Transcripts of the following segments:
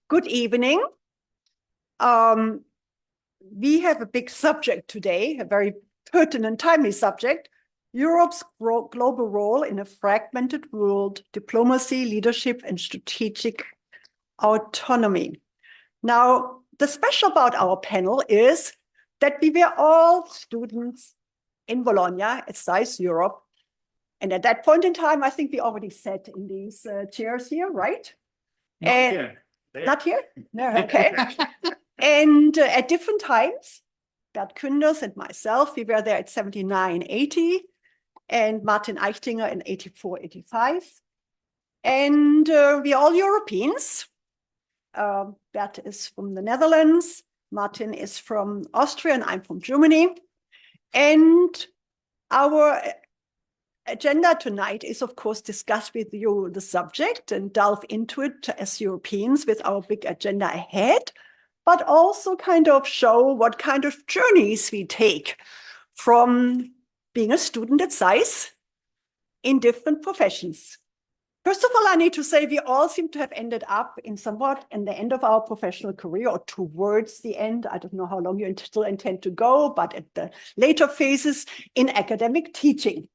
Good evening. We have a big subject today, a very pertinent, timely subject, Europe's global role in a fragmented world, diplomacy, leadership, and strategic autonomy. Now, the special about our panel is that we were all students in Bologna at SAIS Europe. And at that point in time, I think we already sat in these chairs here, right? Not here? No, okay. And at different times, Bert Koenders and myself, we were there at 79, 80, and Martin Eichtinger in 84, 85. And we're all Europeans. Bert is from the Netherlands, Martin is from Austria, and I'm from Germany. And our agenda tonight is, of course, discuss with you the subject and delve into it as Europeans with our big agenda ahead, but also kind of show what kind of journeys we take from being a student at SAIS in different professions. First of all, I need to say we all seem to have ended up in somewhat in the end of our professional career or towards the end. I don't know how long you still intend to go, but at the later phases in academic teaching.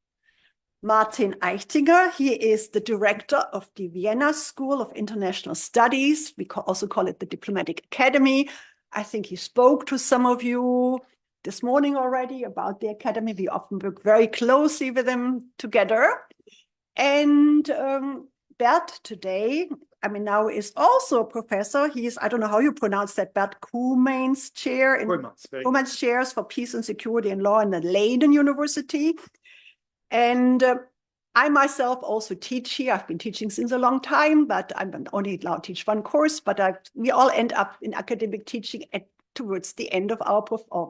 Martin Eichtinger, he is the director of the Vienna School of International Studies. We also call it the Diplomatic Academy. I think he spoke to some of you this morning already about the academy. We often work very closely with them together. And Bert today, now is also a professor. He's, I don't know how you pronounce that, Bert Koemens Chair in Koemens Chairs for Peace and Security and Law in the Leiden University. And I myself also teach here. I've been teaching since a long time, but I'm only allowed to teach one course, but we all end up in academic teaching towards the end of our,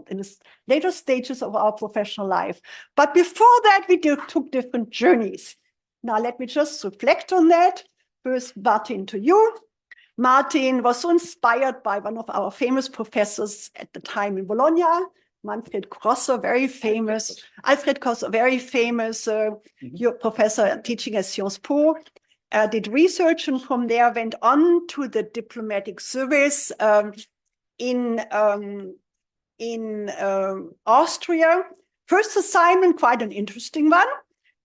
in the later stages of our professional life. But before that, we took different journeys. Now, let me just reflect on that. First, Martin, to you. Martin was so inspired by one of our famous professors at the time in Bologna, Alfred Grosser, very famous your professor teaching at Sciences Po, did research and from there went on to the diplomatic service in Austria. First assignment, quite an interesting one,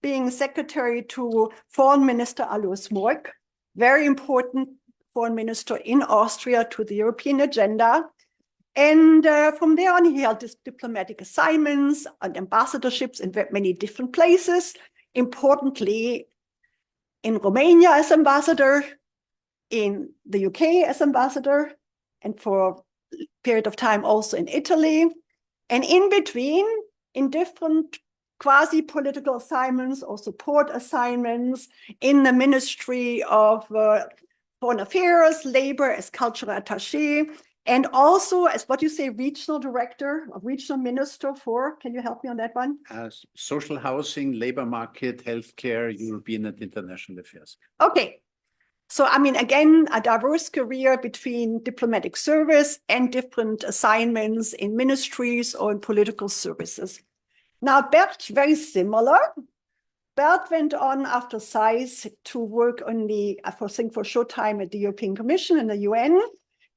being secretary to Foreign Minister Alois Moik, very important foreign minister in Austria to the European agenda. And from there on, he held his diplomatic assignments and ambassadorships in many different places, importantly in Romania as ambassador, in the UK as ambassador, and for a period of time also in Italy. And in between, in different quasi-political assignments or support assignments in the Ministry of Foreign Affairs, Labor as cultural attaché, and also as what you say, regional director or regional minister for, can you help me on that one? Social housing, labor market, healthcare, European and international affairs. Okay. So, again, a diverse career between diplomatic service and different assignments in ministries or in political services. Now, Bert, very similar. Bert went on after SAIS to work on for a short time at the European Commission and the UN.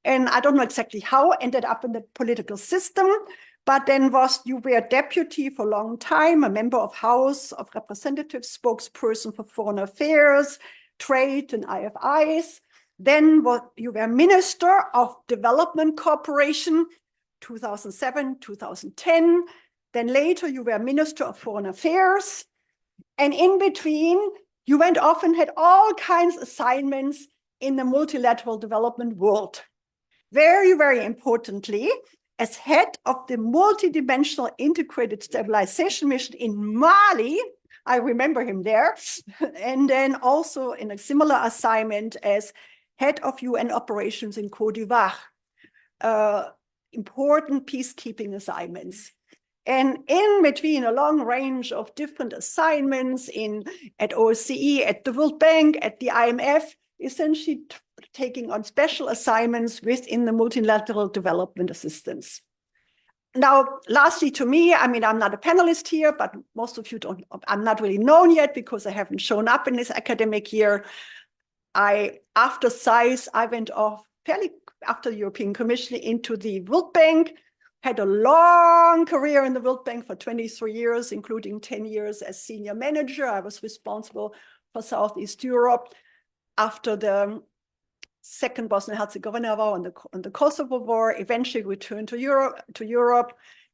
And I don't know exactly how, ended up in the political system, but then you were deputy for a long time, a member of House of Representatives, spokesperson for foreign affairs, trade and IFIs. Then you were Minister of Development Cooperation, 2007, 2010. Then later you were Minister of Foreign Affairs. And in between, you went off and had all kinds of assignments in the multilateral development world. Very, very importantly, as head of the multidimensional integrated stabilization mission in Mali, I remember him there, and then also in a similar assignment as head of UN operations in Côte d'Ivoire, important peacekeeping assignments. And in between a long range of different assignments at OSCE, at the World Bank, at the IMF, essentially taking on special assignments within the multilateral development assistance. Now, lastly, to me, I'm not a panelist here, but most of you I'm not really known yet because I haven't shown up in this academic year. I after SAIS, I went off fairly after the European Commission into the World Bank, had a long career in the World Bank for 23 years, including 10 years as senior manager. I was responsible for Southeast Europe after the second Bosnia-Herzegovina war and the Kosovo war, eventually returned to Europe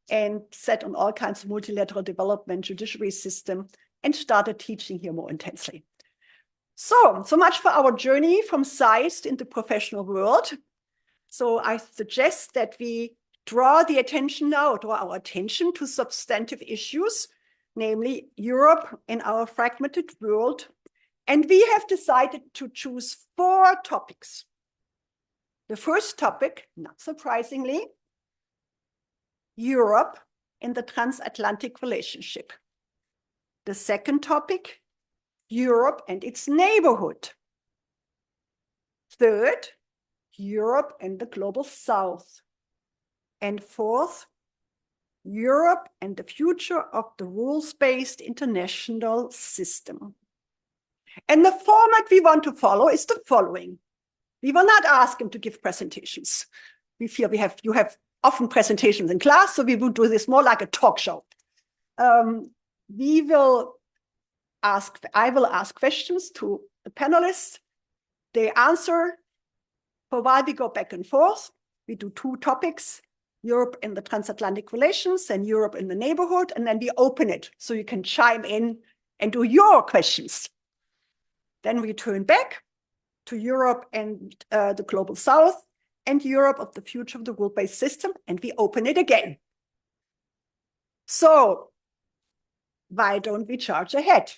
and sat on all kinds of multilateral development judiciary system and started teaching here more intensely. So much for our journey from SAIS into professional world. So I suggest that we draw our attention to substantive issues, namely Europe and our fragmented world. And we have decided to choose 4 topics. The first topic, not surprisingly, Europe and the transatlantic relationship. The second topic, Europe and its neighborhood. Third, Europe and the global South. And fourth, Europe and the future of the rules-based international system. And the format we want to follow is the following. We will not ask him to give presentations. We feel you have often presentations in class, so we will do this more like a talk show. I will ask questions to the panelists. They answer. For a while, we go back and forth. We do 2 topics, Europe and the transatlantic relations and Europe in the neighborhood, and then we open it so you can chime in and do your questions. Then we turn back to Europe and the global South and Europe of the future of the world-based system, and we open it again. So why don't we charge ahead?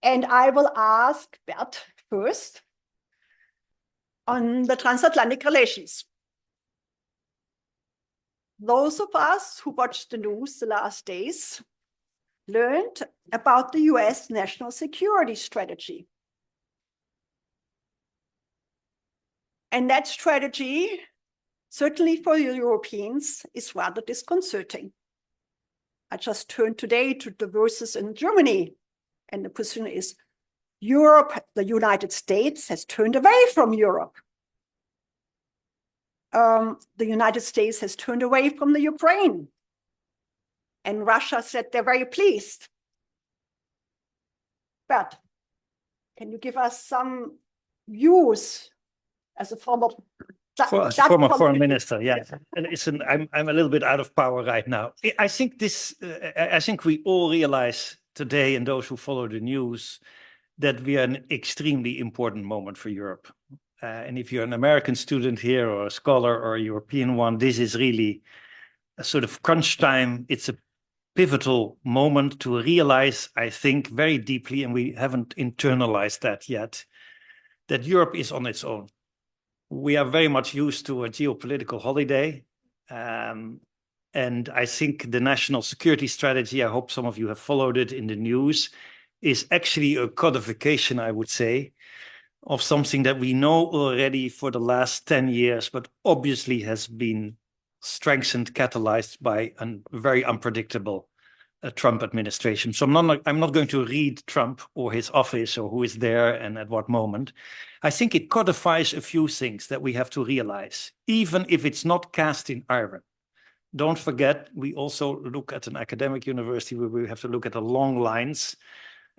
And I will ask Bert first on the transatlantic relations. Those of us who watched the news the last days learned about the US national security strategy. And that strategy, certainly for the Europeans, is rather disconcerting. I just turned today to the verses in Germany, and the position is Europe, the United States, has turned away from Europe. The United States has turned away from the Ukraine. And Russia said they're very pleased. But can you give us some views as a former foreign minister? Yeah, and listen, I'm a little bit out of power right now. I think I think we all realize today, and those who follow the news, that we are an extremely important moment for Europe. And if you're an American student here, or a scholar, or a European one, this is really a sort of crunch time. It's a pivotal moment to realize, I think, very deeply, and we haven't internalized that yet, that Europe is on its own. We are very much used to a geopolitical holiday. And I think the national security strategy, I hope some of you have followed it in the news, is actually a codification, I would say, of something that we know already for the last 10 years, but obviously has been strengthened, catalyzed by a very unpredictable Trump administration. So I'm not going to read Trump or his office or who is there and at what moment. I think it codifies a few things that we have to realize, even if it's not cast in iron. Don't forget, we also look at an academic university where we have to look at the long lines.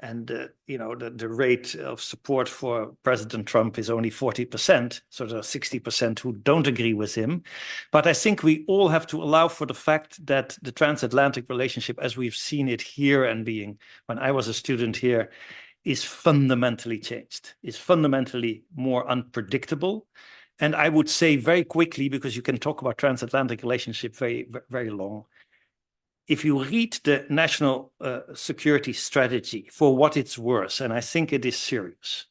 And the rate of support for President Trump is only 40%. So there are 60% who don't agree with him. But I think we all have to allow for the fact that the transatlantic relationship, as we've seen it here and when I was a student here, is fundamentally changed, is fundamentally more unpredictable. And I would say very quickly, because you can talk about transatlantic relationship very, very long. If you read the national security strategy for what it's worth, and I think it is serious,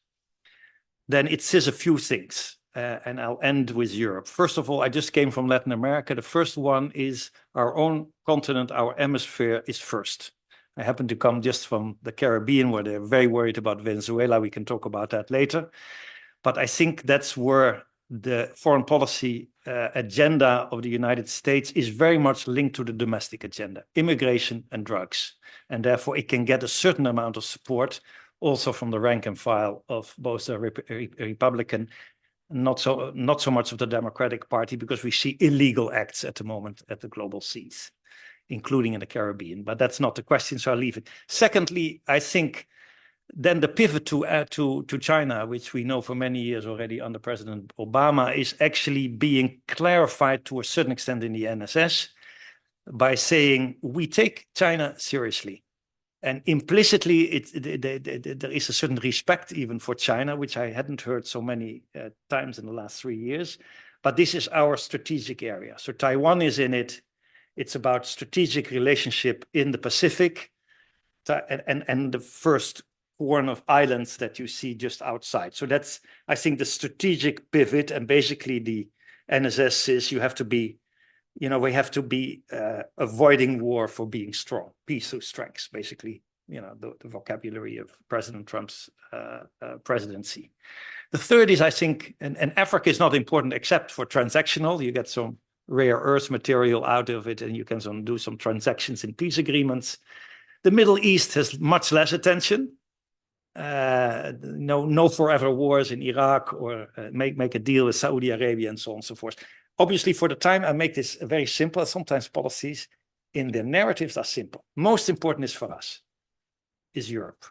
then it says a few things, and I'll end with Europe. First of all, I just came from Latin America. The first one is our own continent, our hemisphere is first. I happen to come just from the Caribbean, where they're very worried about Venezuela. We can talk about that later. But I think that's where the foreign policy agenda of the United States is very much linked to the domestic agenda, immigration and drugs. And therefore, it can get a certain amount of support also from the rank and file of both the Republican, not so much of the Democratic Party, because we see illegal acts at the moment at the global seas, including in the Caribbean. But that's not the question, so I'll leave it. Secondly, I think then the pivot to China, which we know for many years already under President Obama, is actually being clarified to a certain extent in the NSS by saying we take China seriously. And implicitly, there is a certain respect even for China, which I hadn't heard so many times in the last 3 years. But this is our strategic area. So Taiwan is in it. It's about strategic relationship in the Pacific and the first horn of islands that you see just outside. So that's, I think, the strategic pivot. And basically the NSS says you have to be, we have to be avoiding war for being strong, peace through strength, basically, the vocabulary of President Trump's presidency. The third is, I think, and Africa is not important except for transactional. You get some rare earth material out of it, and you can do some transactions in peace agreements. The Middle East has much less attention. No forever wars in Iraq, or make a deal with Saudi Arabia and so on and so forth. Obviously, for the time, I make this very simple. Sometimes policies in their narratives are simple. Most important is for us, is Europe.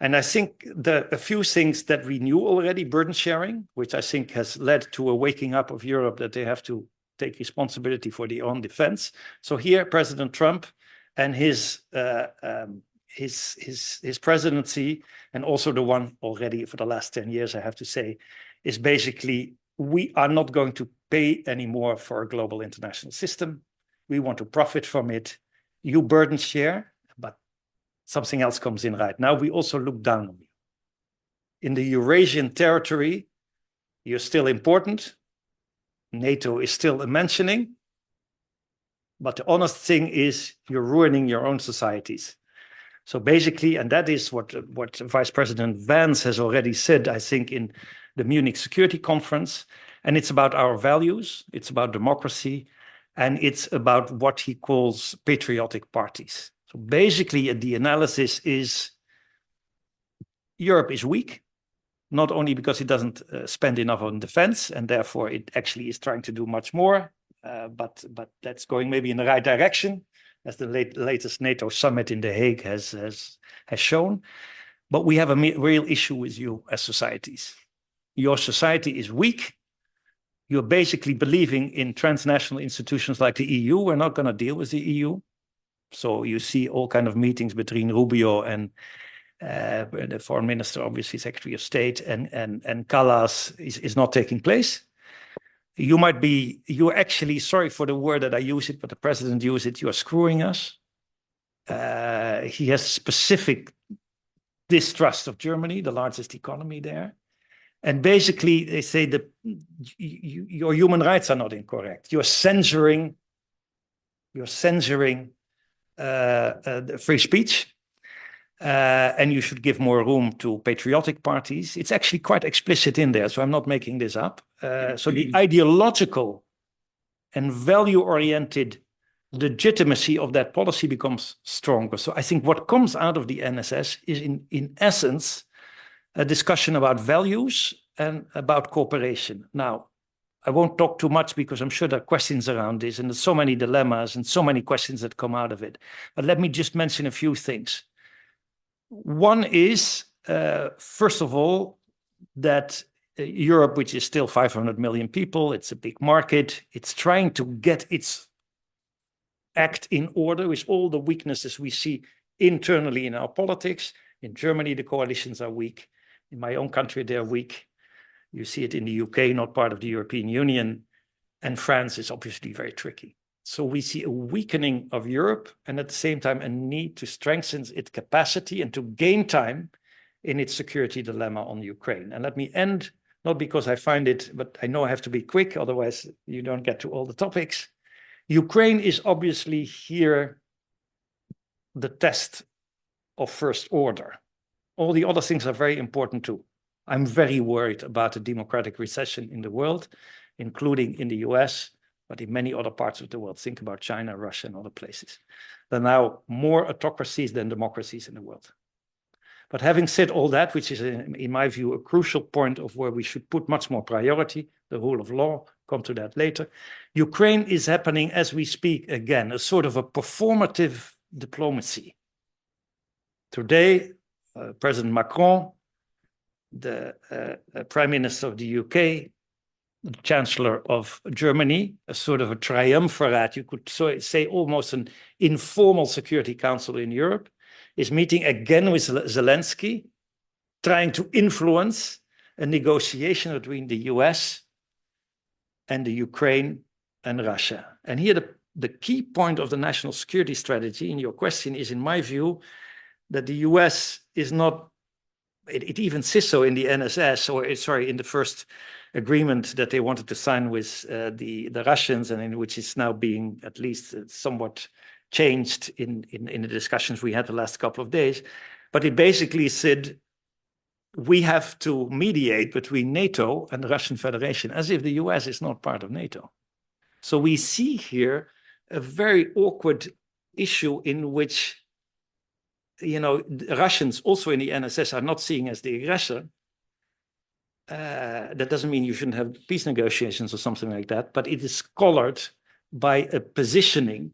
And I think a few things that we knew already, burden sharing, which I think has led to a waking up of Europe that they have to take responsibility for their own defense. So here, President Trump and his presidency, and also the one already for the last 10 years, I have to say, is basically, we are not going to pay anymore for a global international system. We want to profit from it. You burden share, but something else comes in right now. We also look down on you. In the Eurasian territory, you're still important. NATO is still a mentioning. But the honest thing is you're ruining your own societies. So basically, and that is what Vice President Vance has already said, I think, in the Munich Security Conference. And it's about our values, it's about democracy, and it's about what he calls patriotic parties. So basically, the analysis is Europe is weak, not only because it doesn't spend enough on defense, and therefore it actually is trying to do much more, but that's going maybe in the right direction, as the latest NATO summit in The Hague has shown. But we have a real issue with you as societies. Your society is weak. You're basically believing in transnational institutions like the EU. We're not going to deal with the EU. So you see all kind of meetings between Rubio and the foreign minister, obviously Secretary of State, and Callas is not taking place. You're actually, sorry for the word that I use it, but the president used it, you are screwing us. He has specific distrust of Germany, the largest economy there. And basically, they say that your human rights are not incorrect. You're censoring free speech, and you should give more room to patriotic parties. It's actually quite explicit in there, so I'm not making this up. So the ideological and value-oriented legitimacy of that policy becomes stronger. So I think what comes out of the NSS is, in essence, a discussion about values and about cooperation. Now, I won't talk too much because I'm sure there are questions around this, and there's so many dilemmas and so many questions that come out of it. But let me just mention a few things. One is, first of all, that Europe, which is still 500 million people, it's a big market, it's trying to get its act in order with all the weaknesses we see internally in our politics. In Germany, the coalitions are weak. In my own country, they're weak. You see it in the UK, not part of the European Union. And France is obviously very tricky. So we see a weakening of Europe, and at the same time, a need to strengthen its capacity and to gain time in its security dilemma on Ukraine. And let me end, not because I find it, but I know I have to be quick, otherwise you don't get to all the topics. Ukraine is obviously here the test of first order. All the other things are very important too. I'm very worried about the democratic recession in the world, including in the US, but in many other parts of the world. Think about China, Russia, and other places. There are now more autocracies than democracies in the world. But having said all that, which is, in my view, a crucial point of where we should put much more priority, the rule of law, come to that later. Ukraine is happening as we speak again, a sort of a performative diplomacy. Today, President Macron, the Prime Minister of the UK, the Chancellor of Germany, a sort of a triumvirate, you could say almost an informal Security Council in Europe, is meeting again with Zelensky, trying to influence a negotiation between the US and the Ukraine and Russia. And here the key point of the national security strategy in your question is, in my view, that the US is not, it even says so in the NSS, or sorry, in the first agreement that they wanted to sign with the Russians, and in which is now being at least somewhat changed in the discussions we had the last couple of days. But it basically said, we have to mediate between NATO and the Russian Federation, as if the US is not part of NATO. So we see here a very awkward issue in which, you know, the Russians also in the NSS are not seeing as the aggressor. That doesn't mean you shouldn't have peace negotiations or something like that, but it is colored by a positioning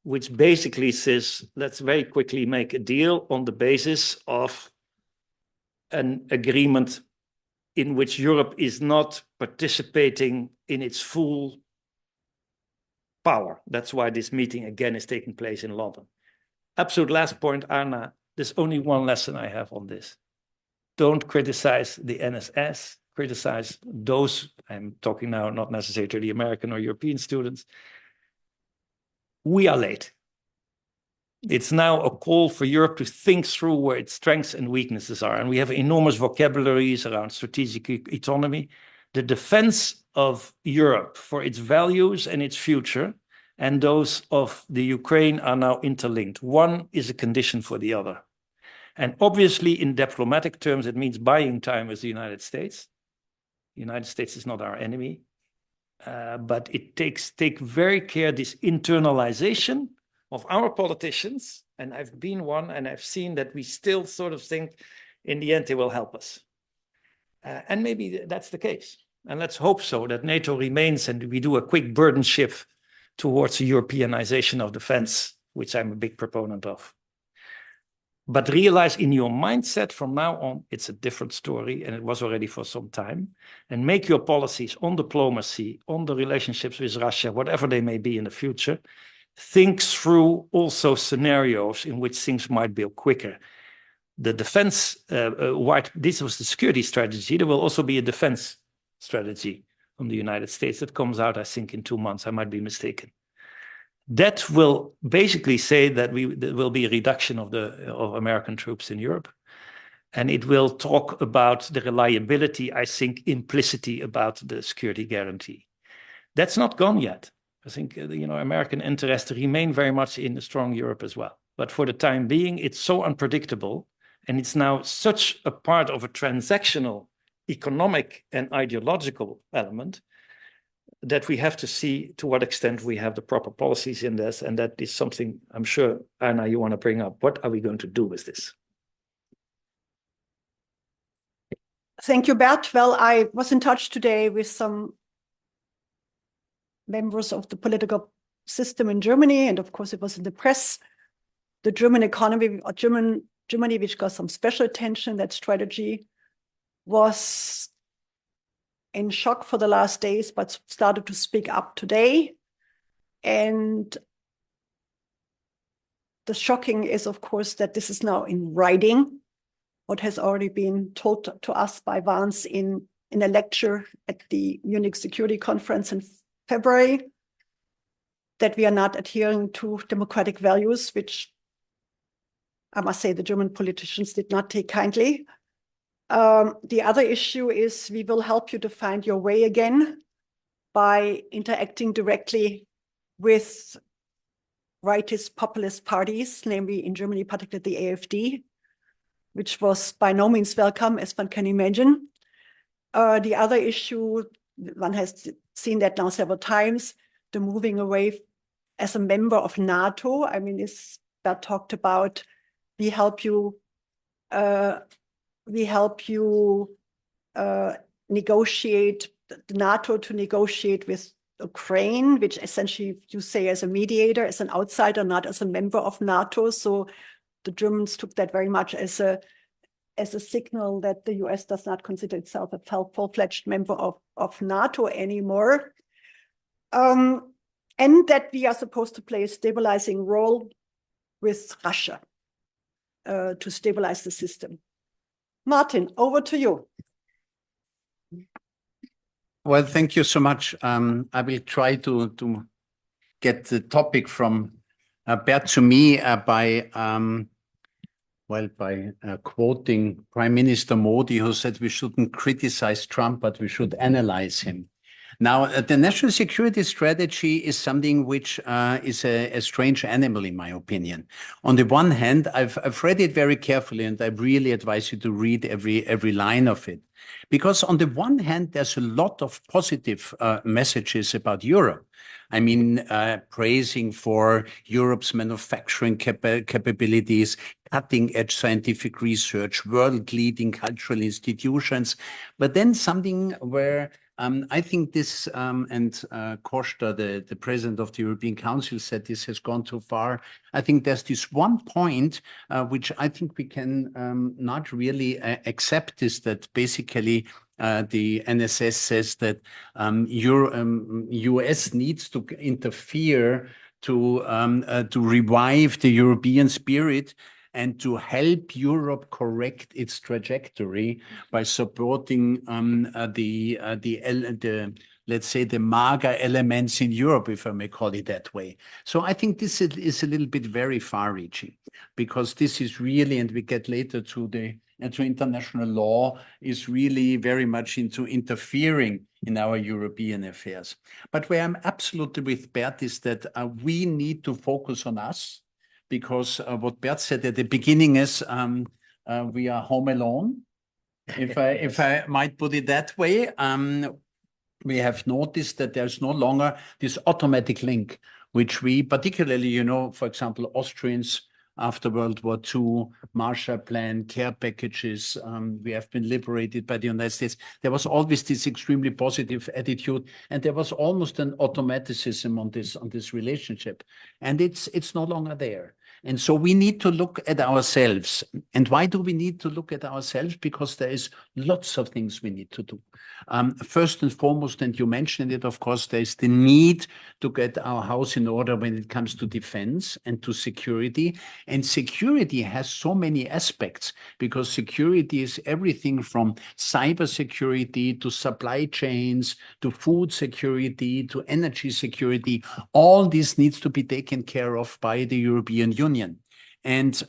which basically says, let's very quickly make a deal on the basis of an agreement in which Europe is not participating in its full power. That's why this meeting again is taking place in London. Absolute last point, Arna, there's only one lesson I have on this. Don't criticize the NSS, criticize those, I'm talking now not necessarily to the American or European students. We are late. It's now a call for Europe to think through where its strengths and weaknesses are. And we have enormous vocabularies around strategic autonomy. The defense of Europe for its values and its future and those of the Ukraine are now interlinked. One is a condition for the other. And obviously, in diplomatic terms, it means buying time with the United States. The United States is not our enemy. But it take very care, this internalization of our politicians, and I've been one, and I've seen that we still sort of think in the end they will help us. And maybe that's the case. And let's hope so, that NATO remains and we do a quick burden shift towards a Europeanization of defense, which I'm a big proponent of. But realize in your mindset from now on, it's a different story, and it was already for some time. And make your policies on diplomacy, on the relationships with Russia, whatever they may be in the future, think through also scenarios in which things might be quicker. The defense, this was the security strategy. There will also be a defense strategy from the United States that comes out, I think, in 2 months. I might be mistaken. That will basically say that there will be a reduction of American troops in Europe. And it will talk about the reliability, I think, implicitly about the security guarantee. That's not gone yet. I think, you know, American interests remain very much in a strong Europe as well. But for the time being, it's so unpredictable. And it's now such a part of a transactional, economic and ideological element that we have to see to what extent we have the proper policies in this. And that is something I'm sure, Anna, you want to bring up. What are we going to do with this? Thank you, Bert. Well, I was in touch today with some members of the political system in Germany, and of course it was in the press. The German economy, or Germany, which got some special attention, that strategy was in shock for the last days, but started to speak up today. And the shocking is, of course, that this is now in writing, what has already been told to us by Vance in a lecture at the Munich Security Conference in February, that we are not adhering to democratic values, which I must say the German politicians did not take kindly. The other issue is we will help you to find your way again by interacting directly with rightist populist parties, namely in Germany, particularly the AfD, which was by no means welcome, as one can imagine. The other issue, one has seen that now several times, the moving away as a member of NATO. I mean, Bert talked about, we help you we help you negotiate, the NATO to negotiate with Ukraine, which essentially you say as a mediator, as an outsider, not as a member of NATO. So the Germans took that very much as a signal that the US does not consider itself a full-fledged member of NATO anymore. And that we are supposed to play a stabilizing role with Russia to stabilize the system. Martin, over to you. Well, thank you so much. I will try to get the topic from Bert to me by quoting Prime Minister Modi, who said we shouldn't criticize Trump, but we should analyze him. Now, the national security strategy is something which is a strange animal, in my opinion. On the one hand, I've read it very carefully, and I really advise you to read every line of it. Because on the one hand, there's a lot of positive messages about Europe. I mean, praising for Europe's manufacturing capabilities, cutting-edge scientific research, world-leading cultural institutions. But then something where I think this, and Costa, the president of the European Council, said this has gone too far. I think there's this one point which I think we can not really accept, is that basically the NSS says that US needs to interfere to revive the European spirit and to help Europe correct its trajectory by supporting let's say the MAGA elements in Europe, if I may call it that way. So I think this is a little bit very far-reaching, because this is really, and we get later to international law, is really very much into interfering in our European affairs. But where I'm absolutely with Bert is that we need to focus on us. Because what Bert said at the beginning is we are home alone, if I might put it that way. We have noticed that there's no longer this automatic link, which we particularly, for example, Austrians after World War II, Marshall Plan, care packages, we have been liberated by the United States. There was always this extremely positive attitude, and there was almost an automaticism on this relationship, and it's no longer there. And so we need to look at ourselves. And why do we need to look at ourselves? Because there is lots of things we need to do. First and foremost, and you mentioned it, of course, there is the need to get our house in order when it comes to defense and to security. And security has so many aspects, because security is everything from cybersecurity to supply chains, to food security, to energy security. All this needs to be taken care of by the European Union. And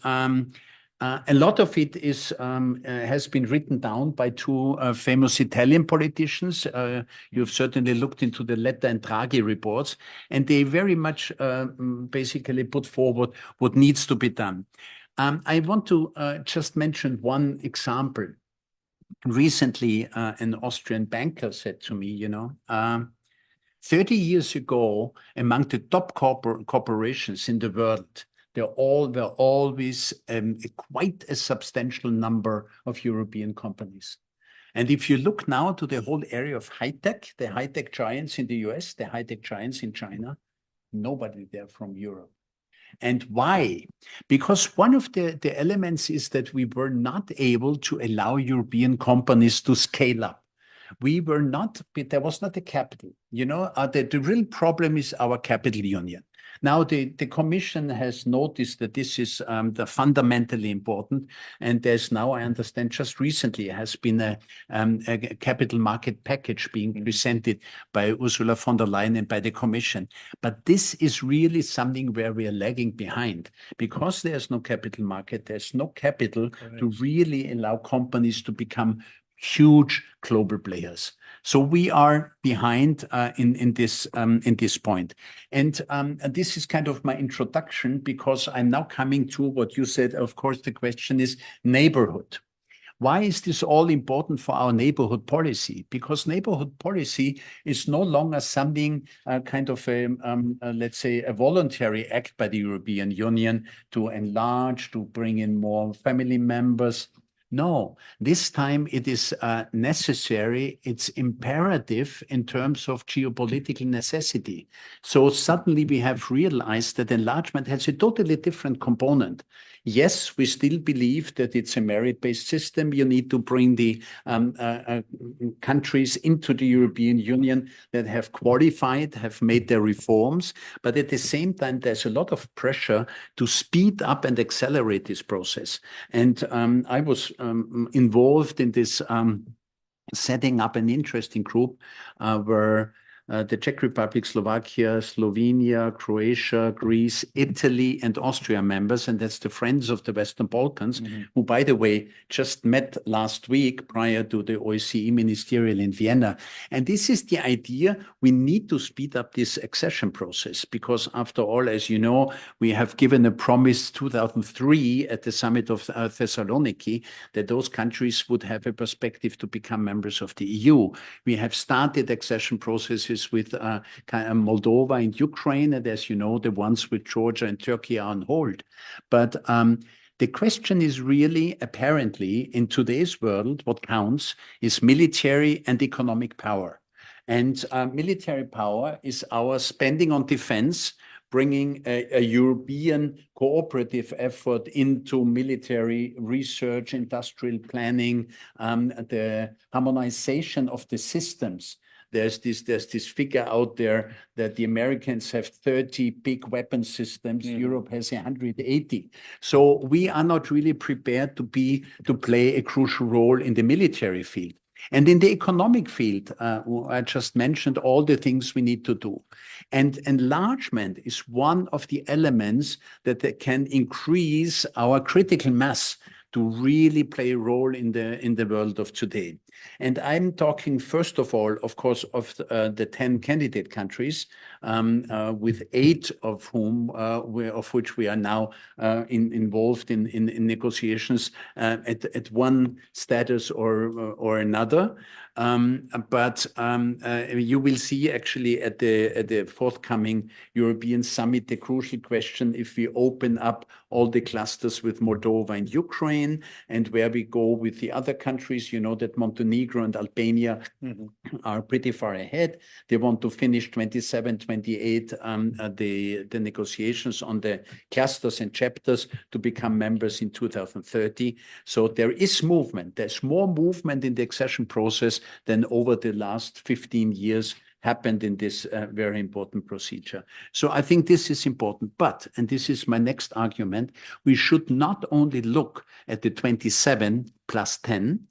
a lot of it has been written down by two famous Italian politicians. You've certainly looked into the Letta and Draghi reports, and they very much basically put forward what needs to be done. I want to just mention one example. Recently, an Austrian banker said to me, 30 years ago, among the top corporations in the world, there were always quite a substantial number of European companies. And if you look now to the whole area of high-tech, the high-tech giants in the US, the high-tech giants in China, nobody there from Europe. And why? Because one of the elements is that we were not able to allow European companies to scale up. There was not a capital. The real problem is our capital union. Now, the Commission has noticed that this is fundamentally important. And there's now, I understand, just recently has been a capital market package being presented by Ursula von der Leyen and by the Commission. But this is really something where we are lagging behind, because there's no capital market, there's no capital to really allow companies to become huge global players. So we are behind in this point. And this is kind of my introduction, because I'm now coming to what you said. Of course, the question is neighborhood. Why is this all important for our neighborhood policy? Because neighborhood policy is no longer something kind of let's say, a voluntary act by the European Union to enlarge, to bring in more family members. No, this time it is necessary, it's imperative in terms of geopolitical necessity. So suddenly we have realized that enlargement has a totally different component. Yes, we still believe that it's a merit-based system. You need to bring the countries into the European Union that have qualified, have made their reforms. But at the same time, there's a lot of pressure to speed up and accelerate this process. And I was involved in this setting up an interesting group where the Czech Republic, Slovakia, Slovenia, Croatia, Greece, Italy, and Austria members, and that's the Friends of the Western Balkans, who, by the way, just met last week prior to the OSCE ministerial in Vienna. And this is the idea. We need to speed up this accession process because, after all, as you know, we have given a promise 2003 at the summit of Thessaloniki that those countries would have a perspective to become members of the EU. We have started accession processes with Moldova and Ukraine, and as you know, the ones with Georgia and Turkey are on hold. But the question is really, apparently, in today's world, what counts is military and economic power. And military power is our spending on defense, bringing a European cooperative effort into military research, industrial planning, the harmonization of the systems. There's this figure out there that the Americans have 30 big weapon systems. Europe has 180. So we are not really prepared to play a crucial role in the military field. And in the economic field, I just mentioned all the things we need to do. And enlargement is one of the elements that can increase our critical mass to really play a role in the world of today. And I'm talking, first of all, of course, of the 10 candidate countries, with 8 of whom, of which we are now involved in negotiations at one status or another. But you will see actually at the forthcoming European summit, the crucial question, if we open up all the clusters with Moldova and Ukraine, and where we go with the other countries. You know that Montenegro and Albania are pretty far ahead. They want to finish 27, 28, the negotiations on the clusters and chapters to become members in 2030. So there is movement. There's more movement in the accession process than over the last 15 years happened in this very important procedure. So I think this is important. But, and this is my next argument, we should not only look at the 27 plus 10,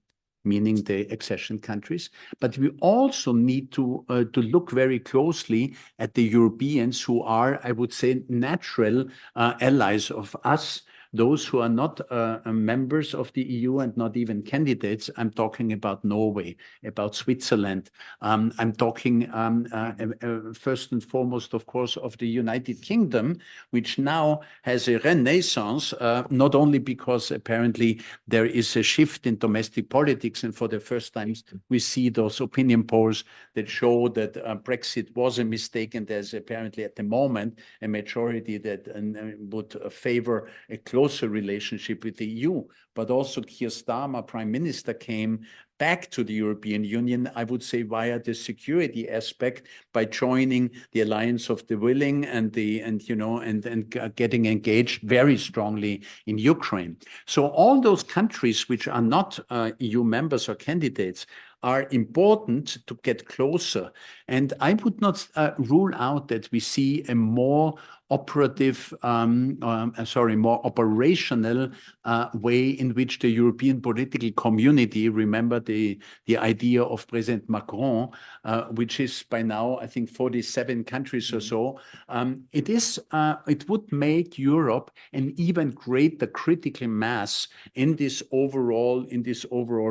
meaning the accession countries, but we also need to look very closely at the Europeans who are, I would say, natural allies of us. Those who are not members of the EU and not even candidates. I'm talking about Norway, about Switzerland. I'm talking first and foremost, of course, of the United Kingdom, which now has a renaissance, not only because apparently there is a shift in domestic politics, and for the first time we see those opinion polls that show that Brexit was a mistake, and there's apparently at the moment a majority that would favor a closer relationship with the EU, but also Keir Starmer, Prime Minister, came back to the European Union, I would say, via the security aspect by joining the Alliance of the Willing and getting engaged very strongly in Ukraine. So all those countries which are not EU members or candidates are important to get closer. And I would not rule out that we see a more operative, more operational way in which the European political community, remember the idea of President Macron, which is by now, I think, 47 countries or so, it would make Europe an even greater critical mass in this overall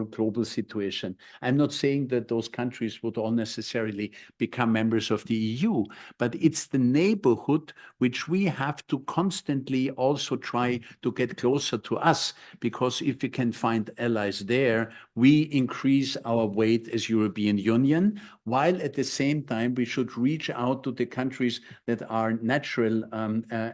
global situation. I'm not saying that those countries would all necessarily become members of the EU, but it's the neighborhood which which we have to constantly also try to get closer to us, because if we can find allies there, we increase our weight as European Union, while at the same time we should reach out to the countries that are natural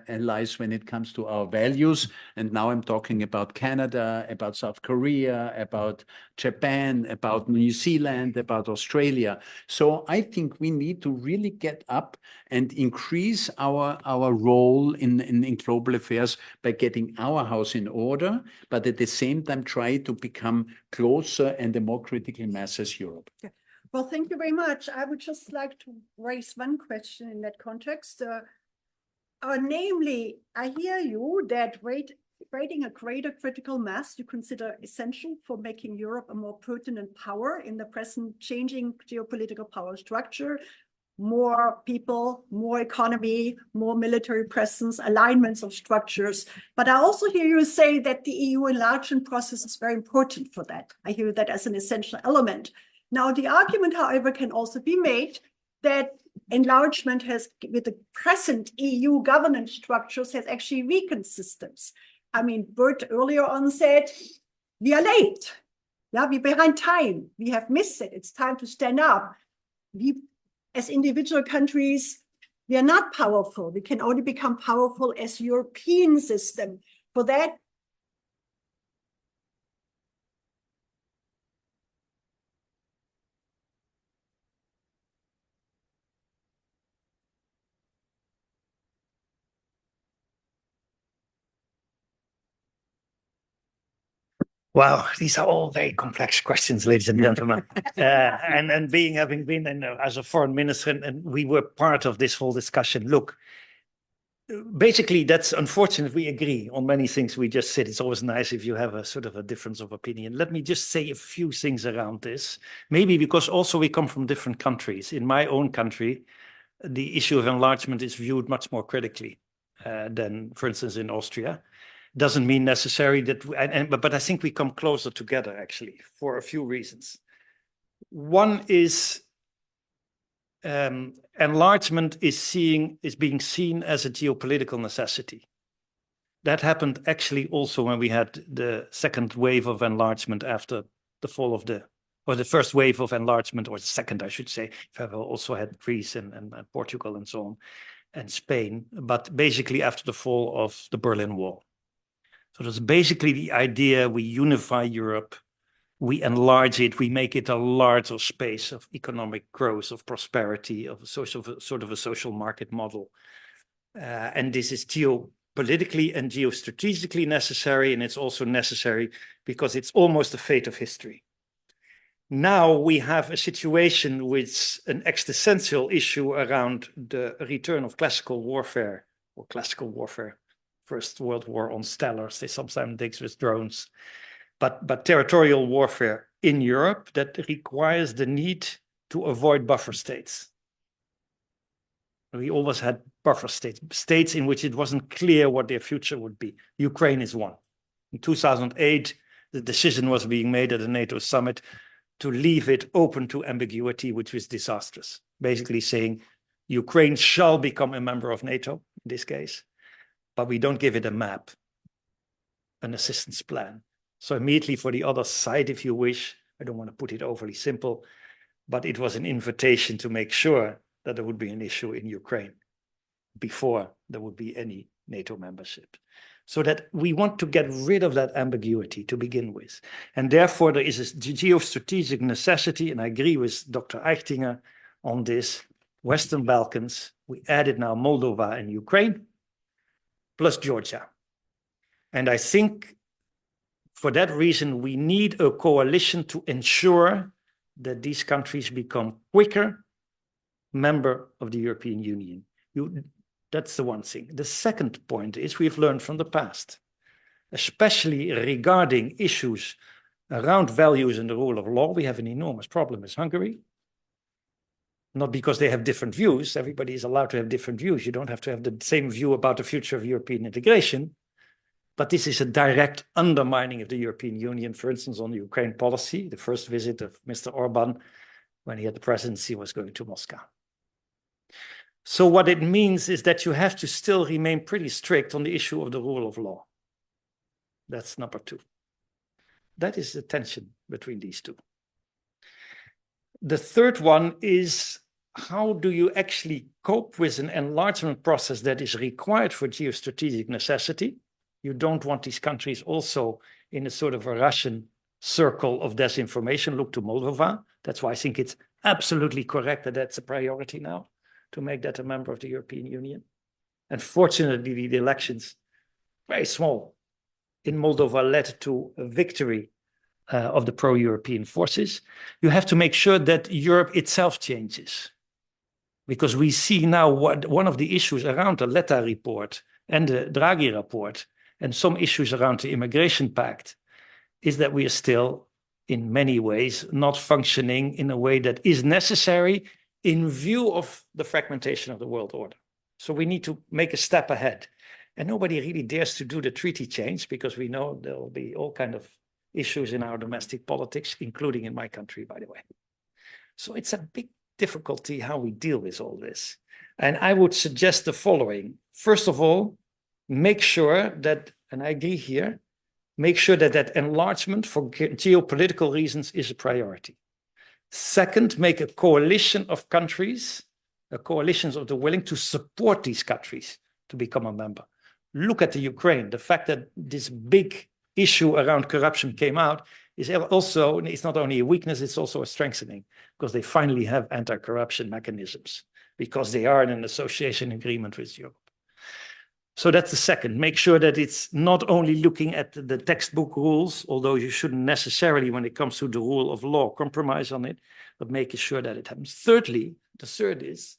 allies when it comes to our values. And now I'm talking about Canada, about South Korea, about Japan, about New Zealand, about Australia. So I think we need to really get up and increase our role in global affairs by getting our house in order, but at the same time try to become closer and a more critical mass as Europe. Yeah. Well, thank you very much. I would just like to raise one question in that context. Namely, I hear you that creating a greater critical mass you consider essential for making Europe a more pertinent power in the present changing geopolitical power structure. More people, more economy, more military presence, alignments of structures. But I also hear you say that the EU enlargement process is very important for that. I hear that as an essential element. Now, the argument, however, can also be made that enlargement has, with the present EU governance structures, has actually weakened systems. I mean, Bert earlier on said, we are late. Yeah, we're behind time. We have missed it. It's time to stand up. We, as individual countries, we are not powerful. We can only become powerful as European system. For that, Wow, these are all very complex questions, ladies and gentlemen. And having been as a foreign minister, and we were part of this whole discussion. Look, basically, that's unfortunate. We agree on many things we just said. It's always nice if you have a sort of a difference of opinion. Let me just say a few things around this. Maybe because also we come from different countries. In my own country, the issue of enlargement is viewed much more critically than, for instance, in Austria. Doesn't mean necessary that, but I think we come closer together actually for a few reasons. One is enlargement is being seen as a geopolitical necessity. That happened actually also when we had the second wave of enlargement after the fall of the first wave of enlargement, or the second, I should say. We also had Greece and Portugal and so on, and Spain, but basically after the fall of the Berlin Wall. So that's basically the idea: we unify Europe, we enlarge it, we make it a larger space of economic growth, of prosperity, of a social market model. And this is geopolitically and geostrategically necessary, and it's also necessary because it's almost the fate of history. Now we have a situation with an existential issue around the return of classical warfare, First World War on stellars, they sometimes dig with drones, but territorial warfare in Europe that requires the need to avoid buffer states. We always had buffer states in which it wasn't clear what their future would be. Ukraine is one. In 2008, the decision was being made at the NATO summit to leave it open to ambiguity, which was disastrous. Basically saying Ukraine shall become a member of NATO, in this case, but we don't give it a map, an assistance plan. So immediately for the other side, if you wish, I don't want to put it overly simple, but it was an invitation to make sure that there would be an issue in Ukraine before there would be any NATO membership. So that we want to get rid of that ambiguity to begin with. And therefore there is a geostrategic necessity, and I agree with Dr. Eichtinger on this, Western Balkans, we added now Moldova and Ukraine, plus Georgia. And I think for that reason, we need a coalition to ensure that these countries become quicker member of the European Union. That's the one thing. The second point is we've learned from the past, especially regarding issues around values and the rule of law. We have an enormous problem with Hungary. Not because they have different views. Everybody is allowed to have different views. You don't have to have the same view about the future of European integration. But this is a direct undermining of the European Union, for instance, on the Ukraine policy. The first visit of Mr. Orban when he had the presidency was going to Moscow. So what it means is that you have to still remain pretty strict on the issue of the rule of law. That's number 2. That is the tension between these two. The third one is, how do you actually cope with an enlargement process that is required for geostrategic necessity? You don't want these countries also in a sort of a Russian circle of disinformation. Look to Moldova. That's why I think it's absolutely correct that that's a priority now, to make that a member of the European Union. And fortunately, the elections, very small, in Moldova led to a victory of the pro-European forces. You have to make sure that Europe itself changes. Because we see now one of the issues around the Letta report and the Draghi report and some issues around the immigration pact is that we are still, in many ways, not functioning in a way that is necessary in view of the fragmentation of the world order. So we need to make a step ahead. And nobody really dares to do the treaty change because we know there will be all kinds of issues in our domestic politics, including in my country, by the way. So it's a big difficulty how we deal with all this. And I would suggest the following. First of all, make sure that, and I agree here, make sure that that enlargement for geopolitical reasons is a priority. Second, make a coalition of countries, a coalition of the willing to support these countries to become a member. Look at the Ukraine. The fact that this big issue around corruption came out is also, it's not only a weakness, it's also a strengthening, because they finally have anti-corruption mechanisms, because they are in an association agreement with Europe. So that's the second. Make sure that it's not only looking at the textbook rules, although you shouldn't necessarily, when it comes to the rule of law, compromise on it, but making sure that it happens. Thirdly, the third is,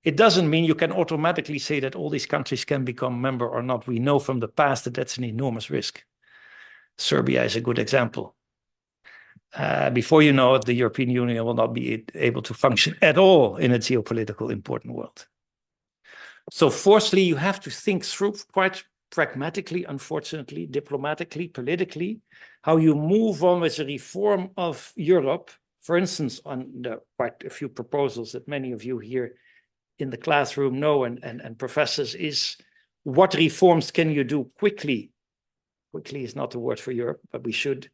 it doesn't mean you can automatically say that all these countries can become a member or not. We know from the past that that's an enormous risk. Serbia is a good example. Before you know it, the European Union will not be able to function at all in a geopolitical important world. So fourthly, you have to think through quite pragmatically, unfortunately, diplomatically, politically, how you move on with the reform of Europe. For instance, on the quite a few proposals that many of you here in the classroom know and professors, is what reforms can you do quickly? Quickly is not the word for Europe, but we should.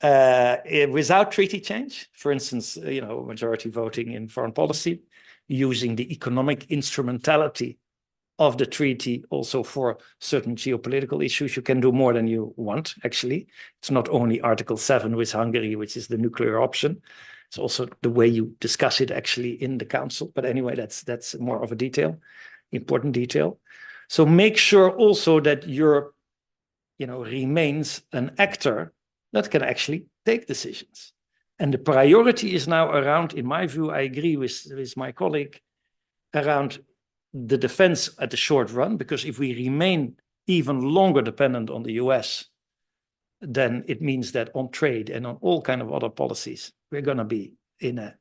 Without treaty change, for instance, majority voting in foreign policy, using the economic instrumentality of the treaty also for certain geopolitical issues. You can do more than you want, actually. It's not only Article 7 with Hungary, which is the nuclear option. It's also the way you discuss it actually in the council. But anyway, that's more of a detail, important detail. So make sure also that Europe, remains an actor that can actually take decisions. And the priority is now around, in my view, I agree with my colleague, around the defense at the short run, because if we remain even longer dependent on the US, then it means that on trade and on all kinds of other policies, we're going to be in a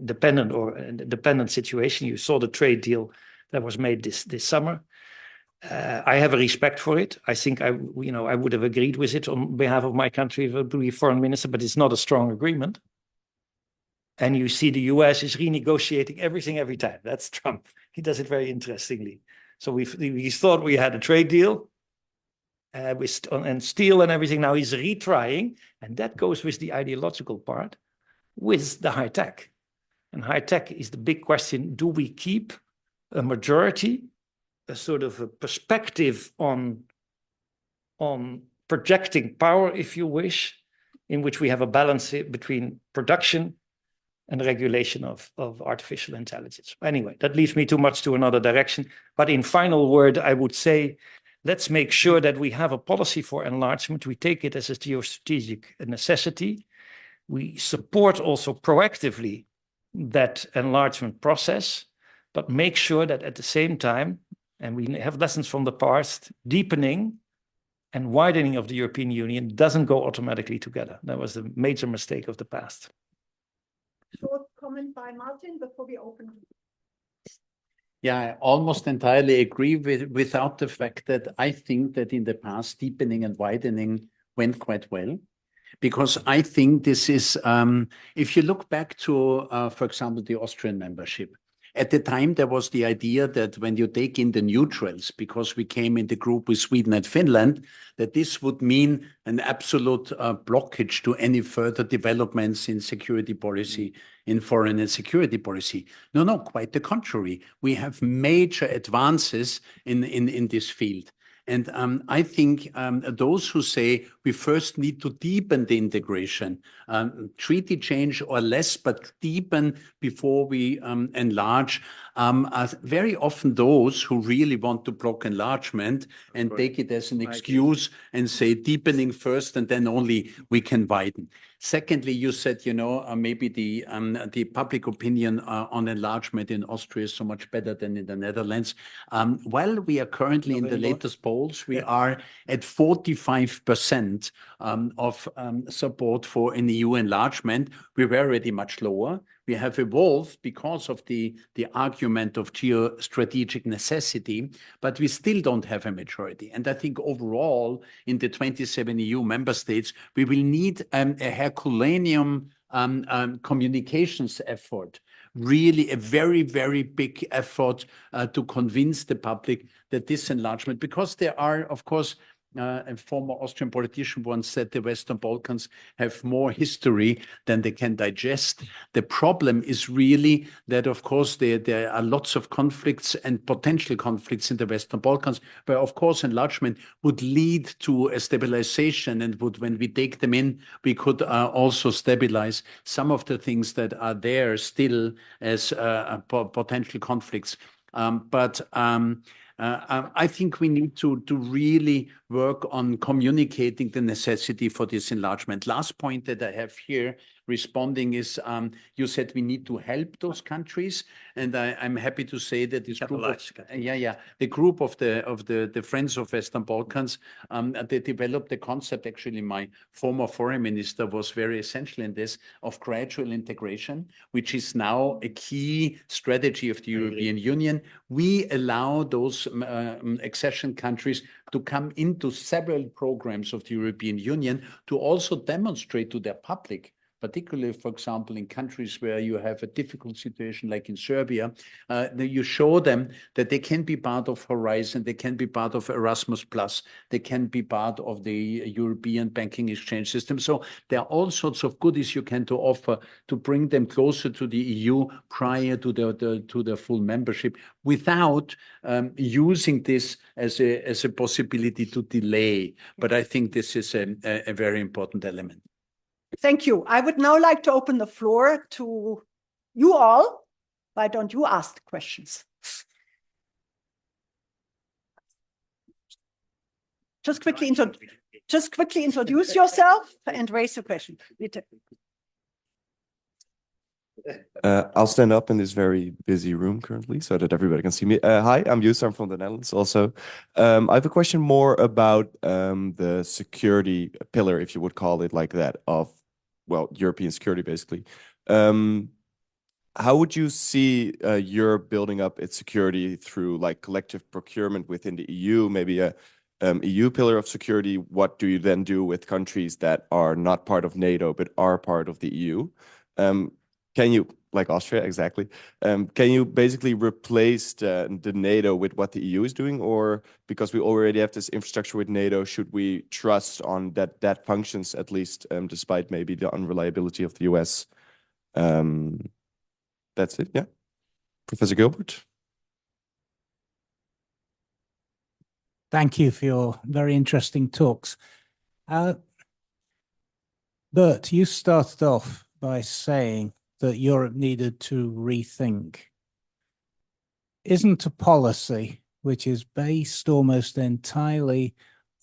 dependent situation. You saw the trade deal that was made this summer. I have a respect for it. I think I would have agreed with it on behalf of my country if I would be foreign minister, but it's not a strong agreement. And you see the US is renegotiating everything every time. That's Trump. He does it very interestingly. So we thought we had a trade deal and steel and everything. Now he's retrying, and that goes with the ideological part, with the high tech. And high tech is the big question. Do we keep a majority, a sort of a perspective on projecting power, if you wish, in which we have a balance between production and regulation of artificial intelligence. Anyway, that leads me too much to another direction. But in final word, I would say, let's make sure that we have a policy for enlargement. We take it as a geostrategic necessity. We support also proactively that enlargement process, but make sure that at the same time, and we have lessons from the past, deepening and widening of the European Union doesn't go automatically together. That was the major mistake of the past. Short comment by Martin before we open. Yeah, I almost entirely agree without the fact that I think that in the past, deepening and widening went quite well. Because I think this is, if you look back to, for example, the Austrian membership, At the time, there was the idea that when you take in the neutrals, because we came in the group with Sweden and Finland, that this would mean an absolute blockage to any further developments in security policy, in foreign and security policy. No, no, quite the contrary. We have major advances in this field. And I think those who say we first need to deepen the integration, treaty change or less, but deepen before we enlarge, are very often those who really want to block enlargement and take it as an excuse and say deepening first and then only we can widen. Secondly, you said, maybe the public opinion on enlargement in Austria is so much better than in the Netherlands. Well, we are currently in the latest polls, we are at 45% of support for an EU enlargement. We were already much lower. We have evolved because of the argument of geostrategic necessity, but we still don't have a majority. And I think overall, in the 27 EU member states, we will need a Herculaneum communications effort, really a very, very big effort to convince the public that this enlargement, because there are, of course, a former Austrian politician once said the Western Balkans have more history than they can digest. The problem is really that, of course, there are lots of conflicts and potential conflicts in the Western Balkans, where, of course, enlargement would lead to a stabilization and would, when we take them in, we could also stabilize some of the things that are there still as potential conflicts. I think we need to really work on communicating the necessity for this enlargement. Last point that I have here responding is, you said we need to help those countries, and I'm happy to say that this group the group of the Friends of Western Balkans, they developed the concept. Actually, my former foreign minister was very essential in this, of gradual integration, which is now a key strategy of the European Union. We allow those accession countries to come into several programs of the European Union to also demonstrate to their public, particularly, for example, in countries where you have a difficult situation like in Serbia, that you show them that they can be part of Horizon, they can be part of Erasmus+, they can be part of the European banking exchange system. So there are all sorts of goodies you can to offer to bring them closer to the EU prior to their full membership, without using this as a possibility to delay. But I think this is a very important element. Thank you. I would now like to open the floor to you all. Why don't you ask the questions? Just quickly introduce yourself and raise your question. Bitte. I'll stand up in this very busy room currently so that everybody can see me. Hi, I'm Yus. I'm from the Netherlands also. I have a question more about the security pillar, if you would call it like that, of, well, European security, basically. How would you see Europe building up its security through like collective procurement within the EU, maybe a EU pillar of security? What do you then do with countries that are not part of NATO but are part of the EU? Can you, like Austria, exactly, can you basically replace the NATO with what the EU is doing? Or because we already have this infrastructure with NATO, should we trust on that functions at least, despite maybe the unreliability of the US? That's it, yeah. Professor Gilbert? Thank you for your very interesting talks. Bert, you started off by saying that Europe needed to rethink. Isn't a policy which is based almost entirely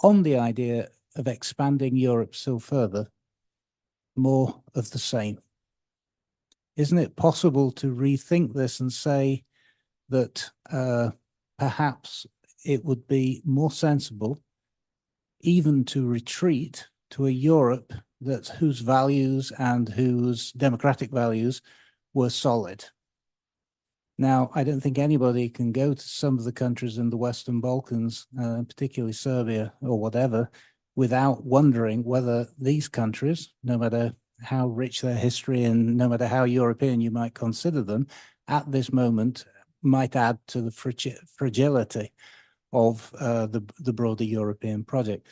on the idea of expanding Europe still further more of the same? Isn't it possible to rethink this and say that perhaps it would be more sensible even to retreat to a Europe whose values and whose democratic values were solid? Now, I don't think anybody can go to some of the countries in the Western Balkans, particularly Serbia or whatever, without wondering whether these countries, no matter how rich their history, and no matter how European you might consider them, at this moment might add to the fragility of the broader European project.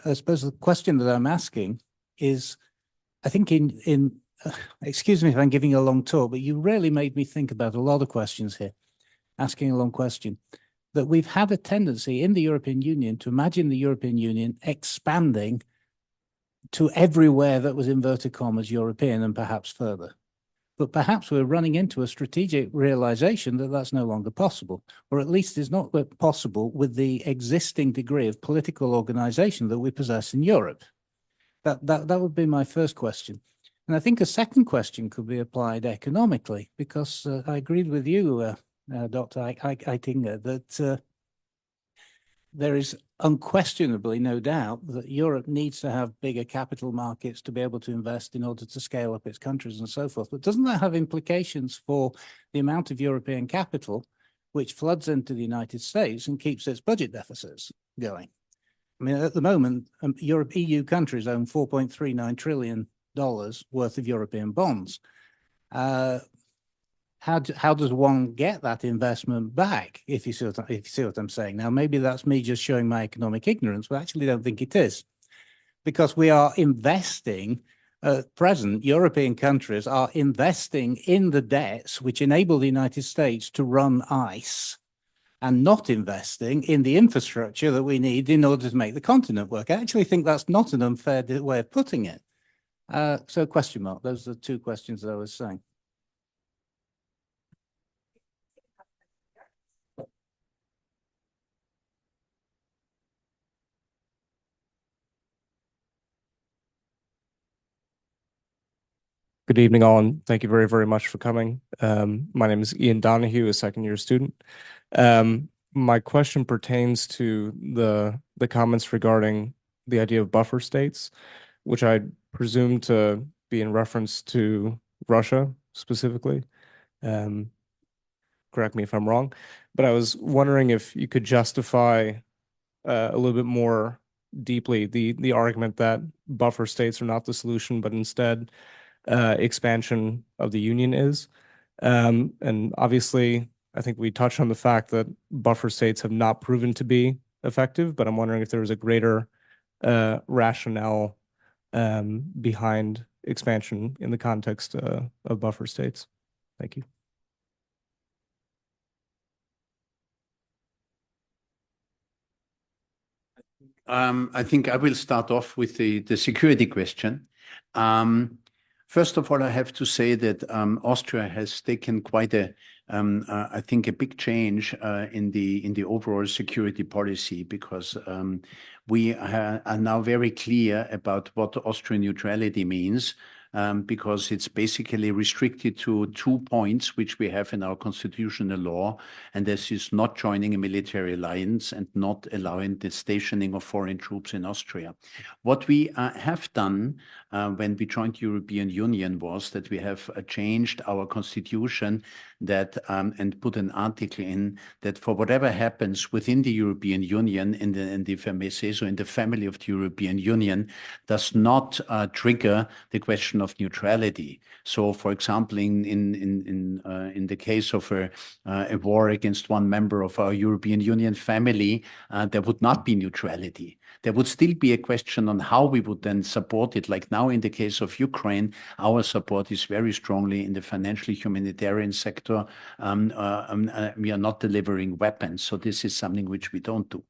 I suppose the question that I'm asking is, I think excuse me if I'm giving a long talk, but you really made me think about a lot of questions here, asking a long question, that we've had a tendency in the European Union to imagine the European Union expanding to everywhere that was inverted commas European and perhaps further. But perhaps we're running into a strategic realization that that's no longer possible, or at least is not possible with the existing degree of political organization that we possess in Europe. That would be my first question. And I think a second question could be applied economically, because I agreed with you, Dr. Eichtinger, that there is unquestionably no doubt that Europe needs to have bigger capital markets to be able to invest in order to scale up its countries and so forth. But doesn't that have implications for the amount of European capital which floods into the United States and keeps its budget deficits going? I mean, at the moment, EU countries own $4.39 trillion worth of European bonds. How does one get that investment back, if you see what I'm saying? Now, maybe that's me just showing my economic ignorance, but I actually don't think it is. Because we are investing, at present, European countries are investing in the debts which enable the United States to run ICE, and not investing in the infrastructure that we need in order to make the continent work. I actually think that's not an unfair way of putting it. So question mark, those are the two questions that I was saying. Good evening, all, and thank you very, very much for coming. My name is Ian Donahue, a second-year student. My question pertains to the comments regarding the idea of buffer states, which I presume to be in reference to Russia specifically. Correct me if I'm wrong, but I was wondering if you could justify a little bit more deeply the argument that buffer states are not the solution, but instead expansion of the union is. And obviously, I think we touched on the fact that buffer states have not proven to be effective, but I'm wondering if there was a greater rationale behind expansion in the context of buffer states. Thank you. I think I will start off with the security question. First of all, I have to say that Austria has taken quite I think a big change in the overall security policy, because we are now very clear about what Austrian neutrality means. Because it's basically restricted to 2 points which we have in our constitutional law, and this is not joining a military alliance and not allowing the stationing of foreign troops in Austria. What we have done when we joined the European Union was that we have changed our constitution that and put an article in that for whatever happens within the European Union, if I may say so, in the family of the European Union, does not trigger the question of neutrality. So, for example, in the case of a war against one member of our European Union family, there would not be neutrality. There would still be a question on how we would then support it. Like now in the case of Ukraine, our support is very strongly in the financial humanitarian sector. We are not delivering weapons, so this is something which we don't do.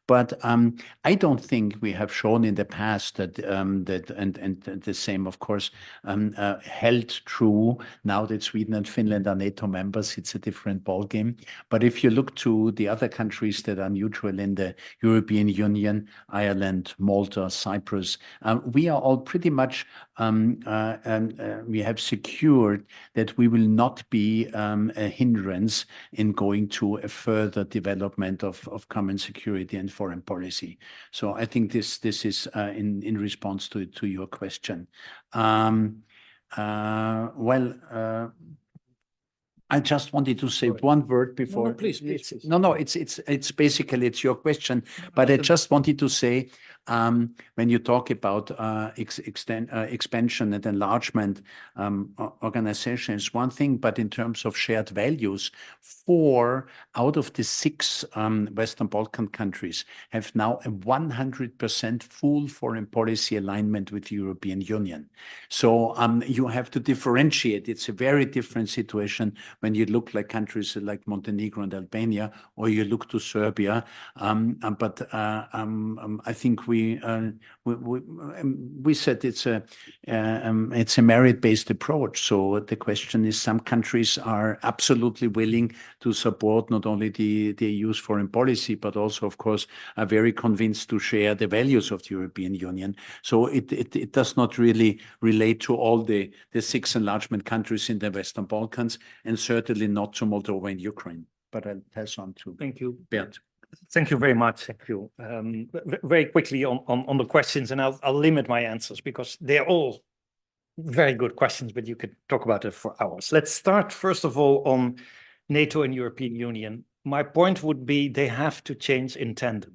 But I don't think we have shown in the past that and the same, of course, held true now that Sweden and Finland are NATO members. It's a different ballgame. But if you look to the other countries that are neutral in the European Union, Ireland, Malta, Cyprus, we are all pretty much, we have secured that we will not be a hindrance in going to a further development of common security and foreign policy. So I think this is in response to your question. I just wanted to say one word before. please. It's basically it's your question, but I just wanted to say when you talk about expansion and enlargement, organization is one thing, but in terms of shared values, 4 out of the 6 Western Balkan countries have now a 100% full foreign policy alignment with the European Union. So you have to differentiate. It's a very different situation when you look like countries like Montenegro and Albania, or you look to Serbia. But I think we said it's a merit-based approach. So the question is, some countries are absolutely willing to support not only the EU's foreign policy, but also, of course, are very convinced to share the values of the European Union. So it does not really relate to all the 6 enlargement countries in the Western Balkans, and certainly not to Moldova and Ukraine. But I'll pass on to Bernd. Thank you very much. Thank you. Very quickly on the questions, and I'll limit my answers because they're all very good questions, but you could talk about it for hours. Let's start, first of all, on NATO and European Union. My point would be they have to change in tandem.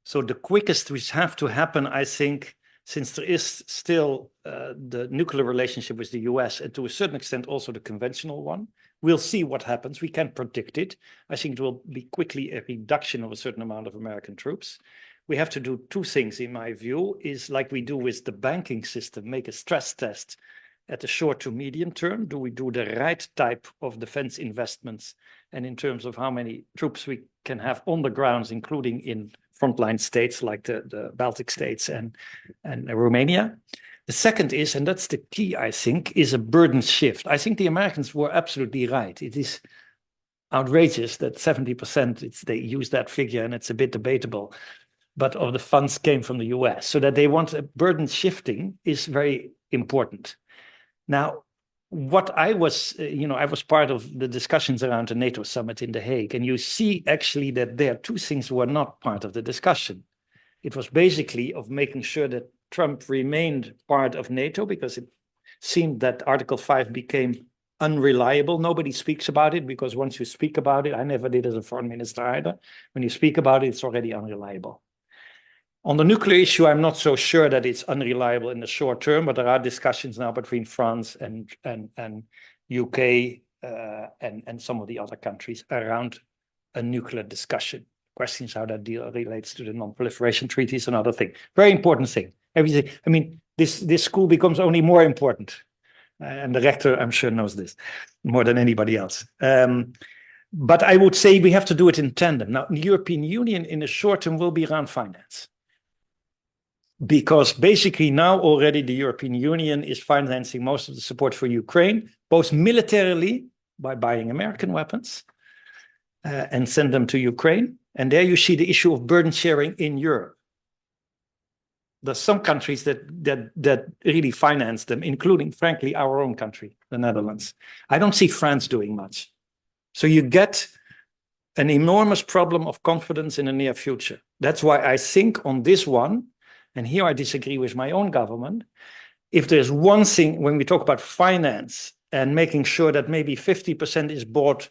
So the quickest which have to happen, I think, since there is still the nuclear relationship with the US, and to a certain extent also the conventional one, we'll see what happens. We can't predict it. I think it will be quickly a reduction of a certain amount of American troops. We have to do 2 things, in my view, is like we do with the banking system, make a stress test at the short to medium term. Do we do the right type of defense investments? And in terms of how many troops we can have on the grounds, including in frontline states like the Baltic states and Romania. The second is, and that's the key, I think, is a burden shift. I think the Americans were absolutely right. It is outrageous that 70%, they use that figure, and it's a bit debatable, but of the funds came from the US. So that they want a burden shifting is very important. Now, what I was, I was part of the discussions around the NATO summit in The Hague, and you see actually that there 2 things were not part of the discussion. It was basically of making sure that Trump remained part of NATO, because it seemed that Article 5 became unreliable. Nobody speaks about it, because once you speak about it, I never did as a foreign minister either, when you speak about it, it's already unreliable. On the nuclear issue, I'm not so sure that it's unreliable in the short term, but there are discussions now between France and UK and some of the other countries around a nuclear discussion. Questions how that deal relates to the non-proliferation treaties, another thing. Very important thing. Everything. I mean, this school becomes only more important. And the rector, I'm sure, knows this more than anybody else. But I would say we have to do it in tandem. Now, the European Union in the short term will be around finance. Because basically now already the European Union is financing most of the support for Ukraine, both militarily by buying American weapons and send them to Ukraine. And there you see the issue of burden sharing in Europe. There's some countries that really finance them, including, frankly, our own country, the Netherlands. I don't see France doing much. So you get an enormous problem of confidence in the near future. That's why I think on this one, and here I disagree with my own government, if there's one thing when we talk about finance and making sure that maybe 50% is bought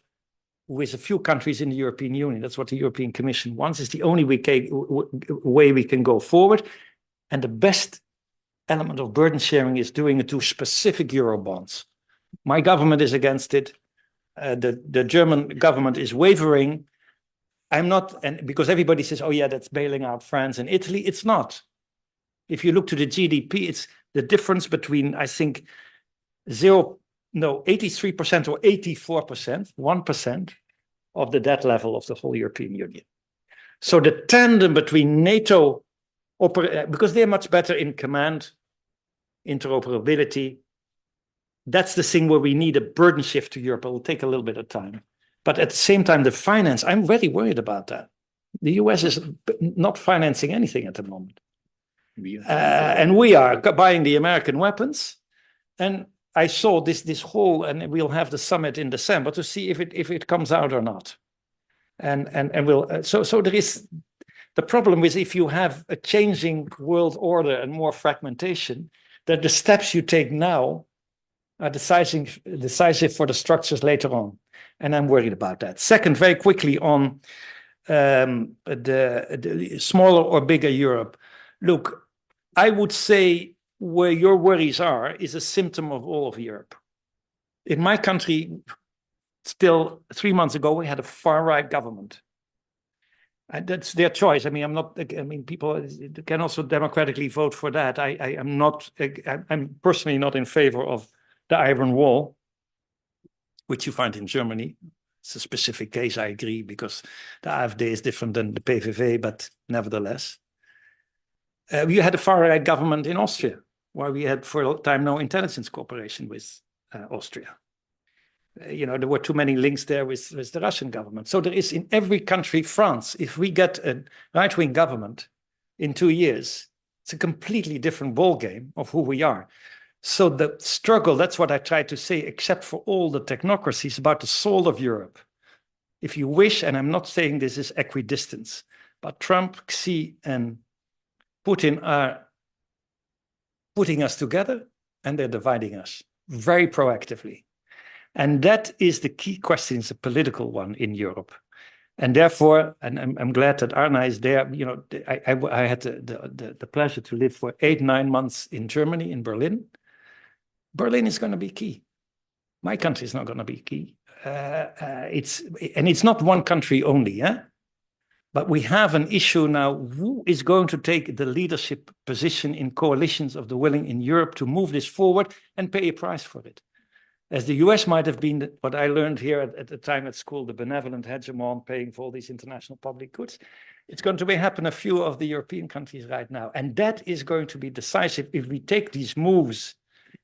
with a few countries in the European Union, that's what the European Commission wants, is the only way we can go forward. And the best element of burden sharing is doing it to specific Eurobonds. My government is against it. The German government is wavering. I'm not, and because everybody says, oh yeah, that's bailing out France and Italy. It's not. If you look to the GDP, it's the difference between, I think, 83% or 84%, 1% of the debt level of the whole European Union. So the tandem between NATO, because they're much better in command, interoperability, that's the thing where we need a burden shift to Europe. It will take a little bit of time. But at the same time, the finance, I'm very worried about that. The US is not financing anything at the moment. And we are buying the American weapons. And I saw this whole, and we'll have the summit in December to see if it comes out or not. And we'll, so there is, the problem is if you have a changing world order and more fragmentation, that the steps you take now are decisive for the structures later on. And I'm worried about that. Second, very quickly on the smaller or bigger Europe. Look, I would say where your worries are is a symptom of all of Europe. In my country, still 3 months ago, we had a far-right government. And that's their choice. I mean, people can also democratically vote for that. I'm personally not in favor of the Iron Wall, which you find in Germany. It's a specific case, I agree, because the AfD is different than the PVV, but nevertheless. We had a far-right government in Austria, where we had for a time no intelligence cooperation with Austria. There were too many links there with the Russian government. So there is in every country, France, if we get a right-wing government in 2 years, it's a completely different ballgame of who we are. So the struggle, that's what I try to say, except for all the technocracies, about the soul of Europe. If you wish, and I'm not saying this is equidistance, but Trump, Xi, and Putin are putting us together and they're dividing us very proactively. And that is the key question, it's a political one in Europe. And therefore, and I'm glad that Arna is there. I had the pleasure to live for 8-9 months in Germany, in Berlin. Berlin is going to be key. My country is not going to be key. It's not one country only, but we have an issue now. Who is going to take the leadership position in coalitions of the willing in Europe to move this forward and pay a price for it? As the US might have been, what I learned here at the time at school, the benevolent hegemon paying for all these international public goods. It's going to happen a few of the European countries right now. And that is going to be decisive if we take these moves.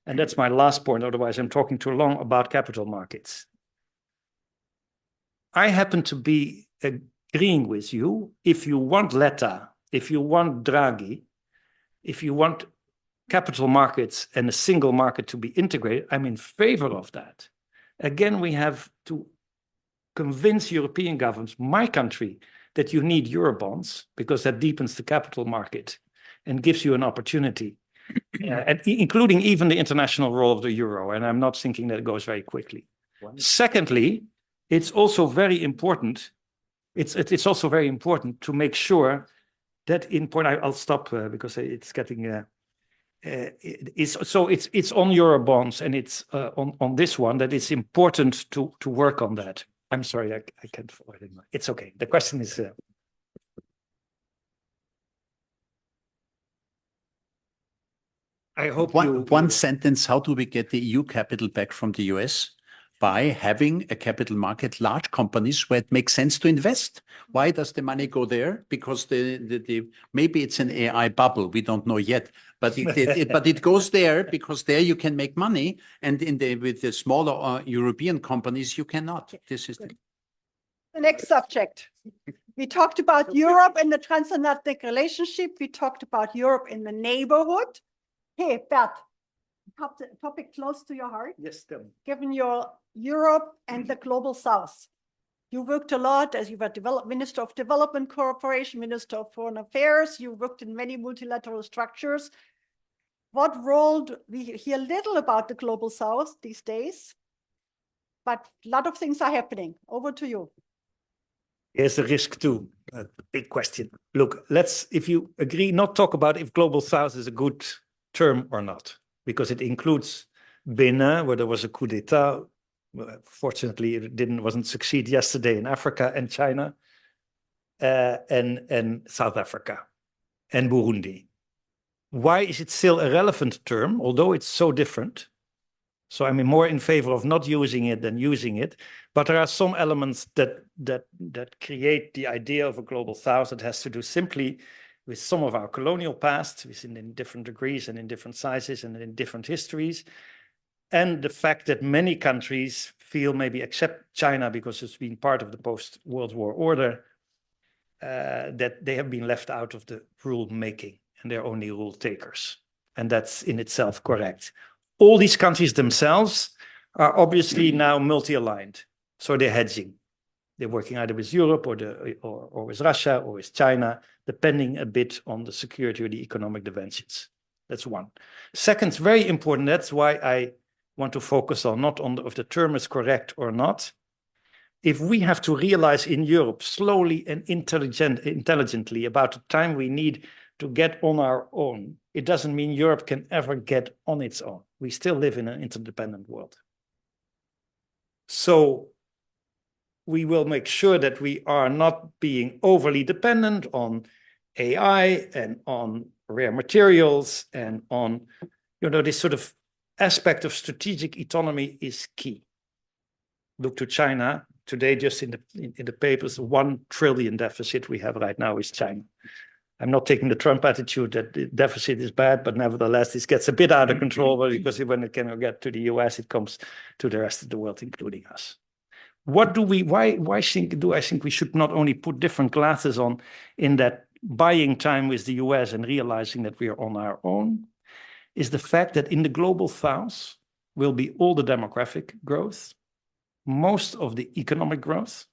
And that's my last point, otherwise I'm talking too long about capital markets. I happen to be agreeing with you. If you want Letta, if you want Draghi, if you want capital markets and a single market to be integrated, I'm in favor of that. Again, we have to convince European governments, my country, that you need Eurobonds because that deepens the capital market and gives you an opportunity, and including even the international role of the euro. And I'm not thinking that it goes very quickly. Secondly, it's also very important. It's also very important to make sure that I'll stop because it's getting. It's on Eurobonds and it's on this one that it's important to work on that. I'm sorry, I can't follow it. It's okay. The question is. I hope one sentence. How do we get the EU capital back from the US? By having a capital market, large companies where it makes sense to invest. Why does the money go there? Because maybe it's an AI bubble, we don't know yet, but it goes there because there you can make money, and with the smaller European companies you cannot. This is the next subject. We talked about Europe and the transatlantic relationship. We talked about Europe in the neighborhood. Hey, Bert, topic close to your heart. Yes, given your Europe and the global South. You worked a lot as you were Minister of Development Cooperation, Minister of Foreign Affairs. You worked in many multilateral structures. What role we hear little about the global South these days, but a lot of things are happening. Over to you. Here's the risk too. A big question. Look, if you agree, not talk about if global South is a good term or not, because it includes Benin, where there was a coup d'etat. Fortunately, it wasn't succeed yesterday in Africa and China, and South Africa and Burundi. Why is it still a relevant term, although it's so different? So I'm more in favor of not using it than using it. But there are some elements that create the idea of a global South that has to do simply with some of our colonial past, in different degrees and in different sizes and in different histories. And the fact that many countries feel, maybe except China, because it's been part of the post-World War order, that they have been left out of the rule making and they're only rule takers. And that's in itself correct. All these countries themselves are obviously now multi-aligned. So they're hedging. They're working either with Europe or with Russia or with China, depending a bit on the security or the economic dimensions. That's one. Second, very important, that's why I want to focus on, not on if the term is correct or not. If we have to realize in Europe slowly and intelligently about the time we need to get on our own, it doesn't mean Europe can ever get on its own. We still live in an interdependent world. So we will make sure that we are not being overly dependent on AI and on rare materials and on, this sort of aspect of strategic autonomy is key. Look to China today, just in the papers, 1 trillion deficit we have right now is China. I'm not taking the Trump attitude that the deficit is bad, but nevertheless, this gets a bit out of control because when it can get to the US, it comes to the rest of the world, including us. Why do I think we should not only put different glasses on in that buying time with the US and realizing that we are on our own, is the fact that in the global south will be all the demographic growth, most of the economic growth.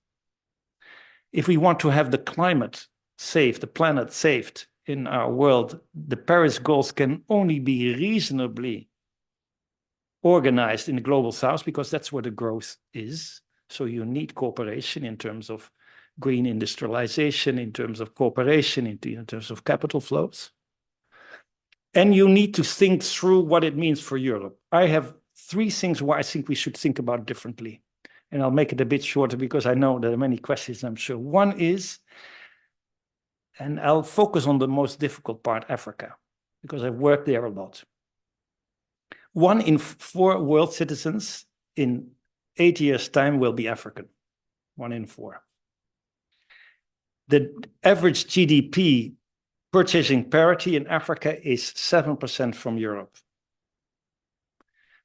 If we want to have the climate saved, the planet saved in our world, the Paris goals can only be reasonably organized in the global south because that's where the growth is. So you need cooperation in terms of green industrialization, in terms of cooperation, in terms of capital flows. And you need to think through what it means for Europe. I have 3 things why I think we should think about differently. And I'll make it a bit shorter because I know there are many questions, I'm sure. One is, and I'll focus on the most difficult part, Africa, because I've worked there a lot. 1 in 4 world citizens in 8 years' time will be African. 1 in 4. The average GDP purchasing parity in Africa is 7% from Europe.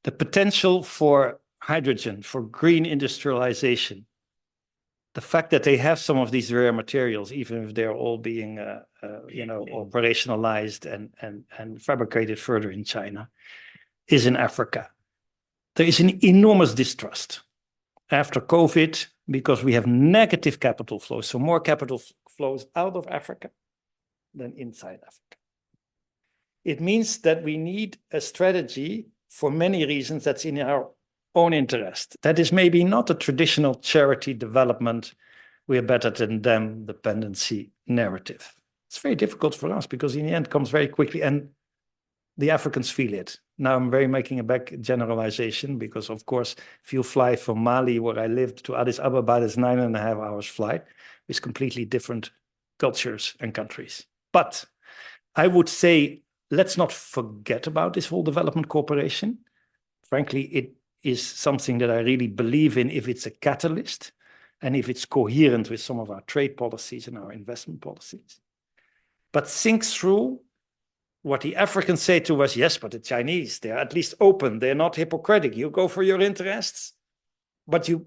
The potential for hydrogen, for green industrialization, the fact that they have some of these rare materials, even if they're all being operationalized and fabricated further in China, is in Africa. There is an enormous distrust after COVID because we have negative capital flows, so more capital flows out of Africa than inside Africa. It means that we need a strategy for many reasons that's in our own interest. That is maybe not a traditional charity development, we are better than them dependency narrative. It's very difficult for us because in the end it comes very quickly and the Africans feel it. Now I'm making a back generalization because of course, if you fly from Mali, where I lived, to Addis Ababa, it's 9.5 hours flight with completely different cultures and countries. But I would say, let's not forget about this whole development cooperation. Frankly, it is something that I really believe in if it's a catalyst and if it's coherent with some of our trade policies and our investment policies. But think through what the Africans say to us, yes, but the Chinese, they're at least open, they're not hypocritic. You go for your interests, but you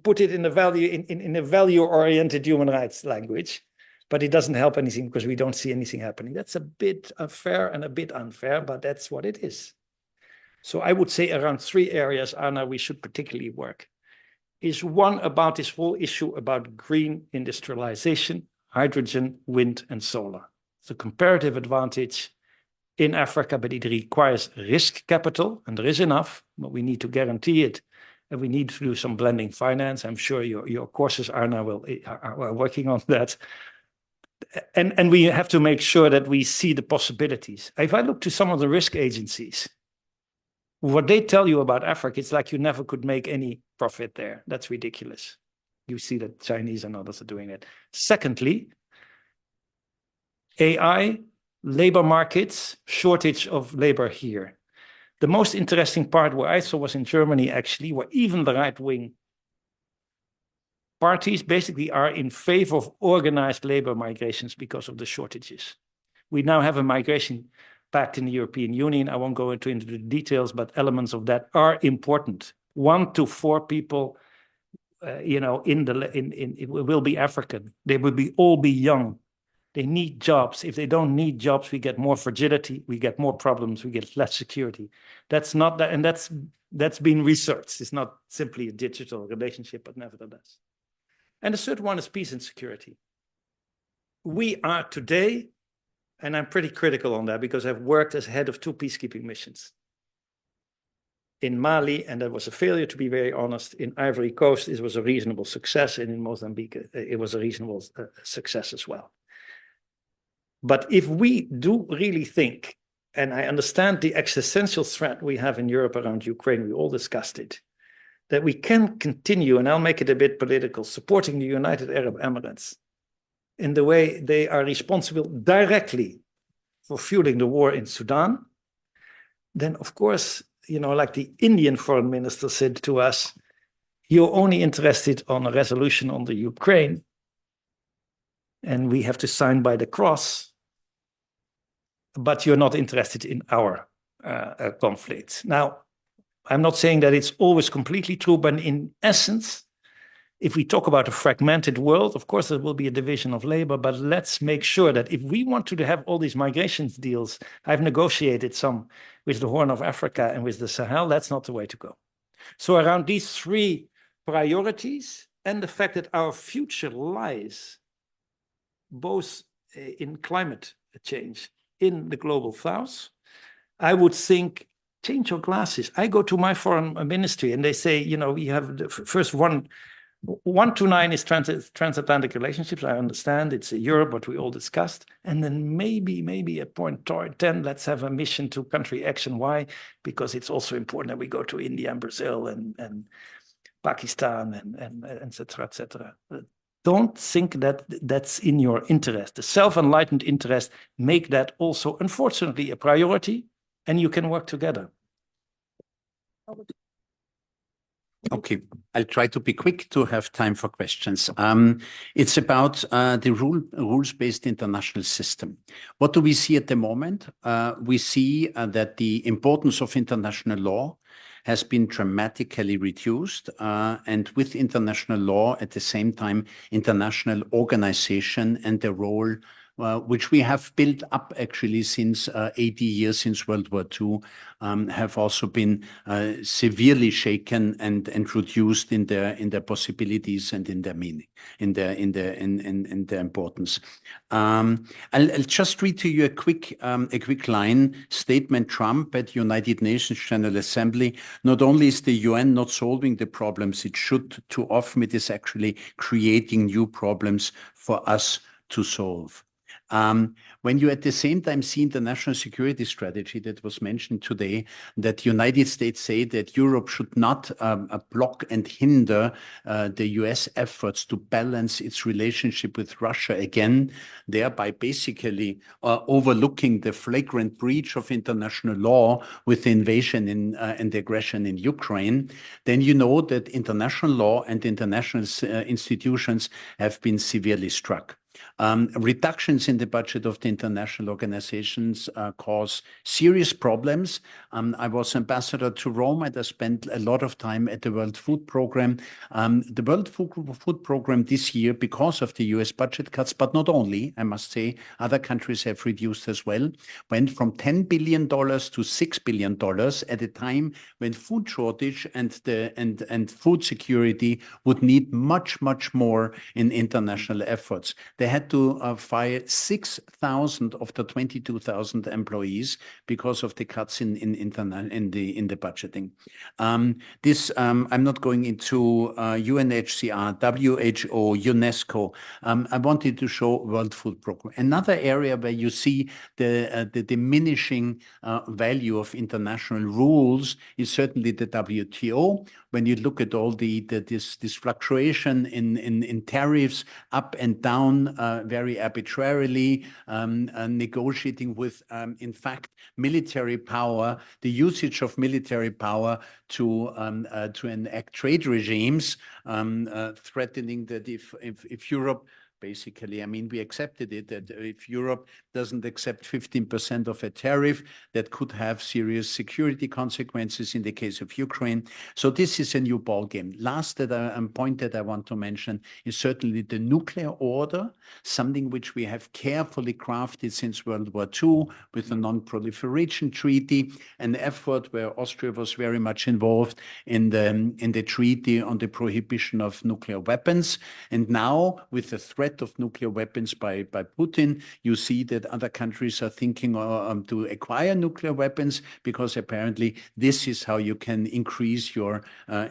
put it in a value-oriented human rights language, but it doesn't help anything because we don't see anything happening. That's a bit fair and a bit unfair, but that's what it is. So I would say around 3 areas, Anna, we should particularly work. Is 1 about this whole issue about green industrialization, hydrogen, wind, and solar. It's a comparative advantage in Africa, but it requires risk capital, and there is enough, but we need to guarantee it. And we need to do some blending finance. I'm sure your courses, Anna, are working on that. And we have to make sure that we see the possibilities. If I look to some of the risk agencies, what they tell you about Africa, it's like you never could make any profit there. That's ridiculous. You see that Chinese and others are doing it. Secondly, AI, labor markets, shortage of labor here. The most interesting part where I saw was in Germany, actually, where even the right-wing parties basically are in favor of organized labor migrations because of the shortages. We now have a migration pact in the European Union. I won't go into the details, but elements of that are important. 1 to 4 people, it will be African. They will all be young. They need jobs. If they don't need jobs, we get more fragility, we get more problems, we get less security. That's not that, and that's been researched. It's not simply a digital relationship, but nevertheless. And the third one is peace and security. We are today, and I'm pretty critical on that because I've worked as head of 2 peacekeeping missions. in Mali, and that was a failure, to be very honest. In Ivory Coast, it was a reasonable success, and in Mozambique, it was a reasonable success as well. But if we do really think, and I understand the existential threat we have in Europe around Ukraine, we all discussed it, that we can continue, and I'll make it a bit political, supporting the United Arab Emirates in the way they are responsible directly for fueling the war in Sudan, then of course, you know, like the Indian foreign minister said to us, you're only interested on a resolution on the Ukraine, and we have to sign by the cross, but you're not interested in our conflict. Now, I'm not saying that it's always completely true, but in essence, if we talk about a fragmented world, of course, there will be a division of labor, but let's make sure that if we want to have all these migrations deals, I've negotiated some with the Horn of Africa and with the Sahel, that's not the way to go. So around these three priorities and the fact that our future lies both in climate change, in the global south, I would think, change your glasses. I go to my foreign ministry and they say, you know, we have the first 1 to 9 is transatlantic relationships. I understand it's Europe, what we all discussed. And then maybe at point 10, let's have a mission to country action. Why? Because it's also important that we go to India and Brazil and Pakistan and et cetera, et cetera. Don't think that that's in your interest. The self-enlightened interest, make that also, unfortunately, a priority, and you can work together. Okay, I'll try to be quick to have time for questions. It's about the rules-based international system. What do we see at the moment? We see that the importance of international law has been dramatically reduced, and with international law, at the same time, international organization and the role which we have built up actually since 80 years, since World War II, have also been severely shaken and reduced in their possibilities and in their meaning, in their importance. I'll just read to you a quick line statement. Trump at United Nations General Assembly: not only is the UN not solving the problems it should, too often it is actually creating new problems for us to solve. When you at the same time see the national security strategy that was mentioned today, that United States say that Europe should not block and hinder the US efforts to balance its relationship with Russia again, thereby basically overlooking the flagrant breach of international law with the invasion and the aggression in Ukraine, then you know that international law and international institutions have been severely struck. Reductions in the budget of the international organizations cause serious problems. I was ambassador to Rome and I spent a lot of time at the World Food Program. The World Food Program this year, because of the US budget cuts, but not only, I must say, other countries have reduced as well, went from $10 billion to $6 billion at a time when food shortage and food security would need much, much more in international efforts. They had to fire 6,000 of the 22,000 employees because of the cuts in the budgeting. I'm not going into UNHCR, WHO, UNESCO. I wanted to show World Food Program. Another area where you see the diminishing value of international rules is certainly the WTO. When you look at all this fluctuation in tariffs up and down very arbitrarily, negotiating with, in fact, military power, the usage of military power to enact trade regimes, threatening that if Europe basically, I mean, we accepted it that if Europe doesn't accept 15% of a tariff, that could have serious security consequences in the case of Ukraine. So this is a new ballgame. Last point that I want to mention is certainly the nuclear order, something which we have carefully crafted since World War II with the Non-Proliferation Treaty, an effort where Austria was very much involved in the treaty on the prohibition of nuclear weapons. And now with the threat threat of nuclear weapons by Putin. You see that other countries are thinking to acquire nuclear weapons because apparently this is how you can increase your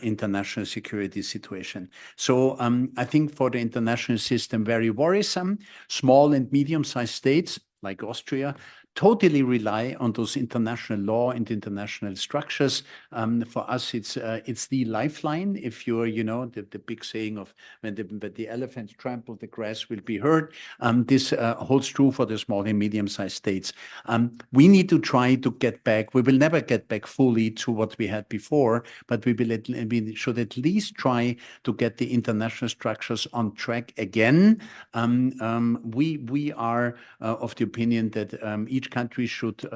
international security situation. So I think for the international system, very worrisome. Small and medium-sized states like Austria totally rely on those international law and international structures. For us, it's the lifeline. If you're, the big saying of when the elephants trample the grass will be heard. This holds true for the small and medium-sized states. We need to try to get back. We will never get back fully to what we had before, but we should at least try to get the international structures on track again. We are of the opinion that each country should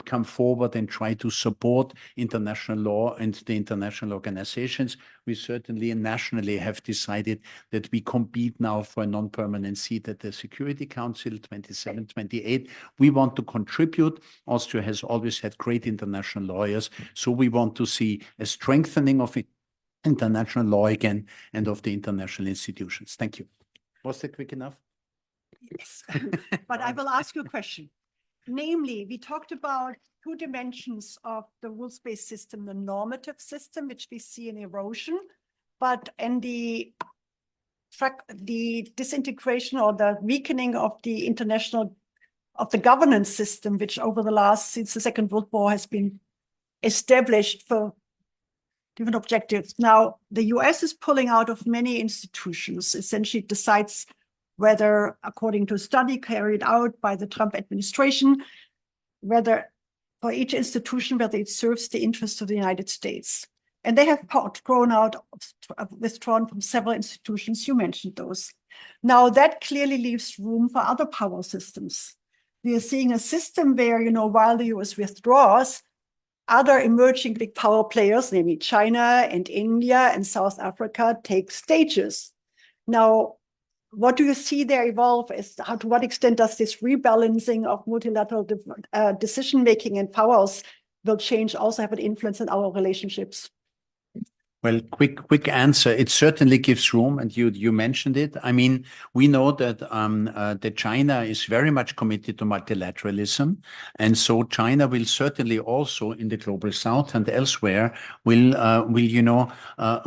come forward and try to support international law and the international organizations. We certainly nationally have decided that we compete now for a non-permanent seat at the Security Council 27, 28. We want to contribute. Austria has always had great international lawyers, so we want to see a strengthening of international law again and of the international institutions. Thank you. Was that quick enough? Yes, but I will ask you a question. Namely, we talked about two dimensions of the rules-based system, the normative system, which we see in erosion, and the disintegration or the weakening of the governance system, which since the Second World War has been established for different objectives. Now, the US is pulling out of many institutions, essentially decides whether, according to a study carried out by the Trump administration, whether for each institution, whether it serves the interests of the United States. And they have withdrawn from several institutions. You mentioned those. Now, that clearly leaves room for other power systems. We are seeing a system where, while the US withdraws, other emerging big power players, namely China and India and South Africa, take stages. Now, what do you see there evolve? To what extent does this rebalancing of multilateral decision-making and powers will change, also have an influence on our relationships? Well, quick answer. It certainly gives room, and you mentioned it. I mean, we know that China is very much committed to multilateralism, and so China will certainly also in the global south and elsewhere will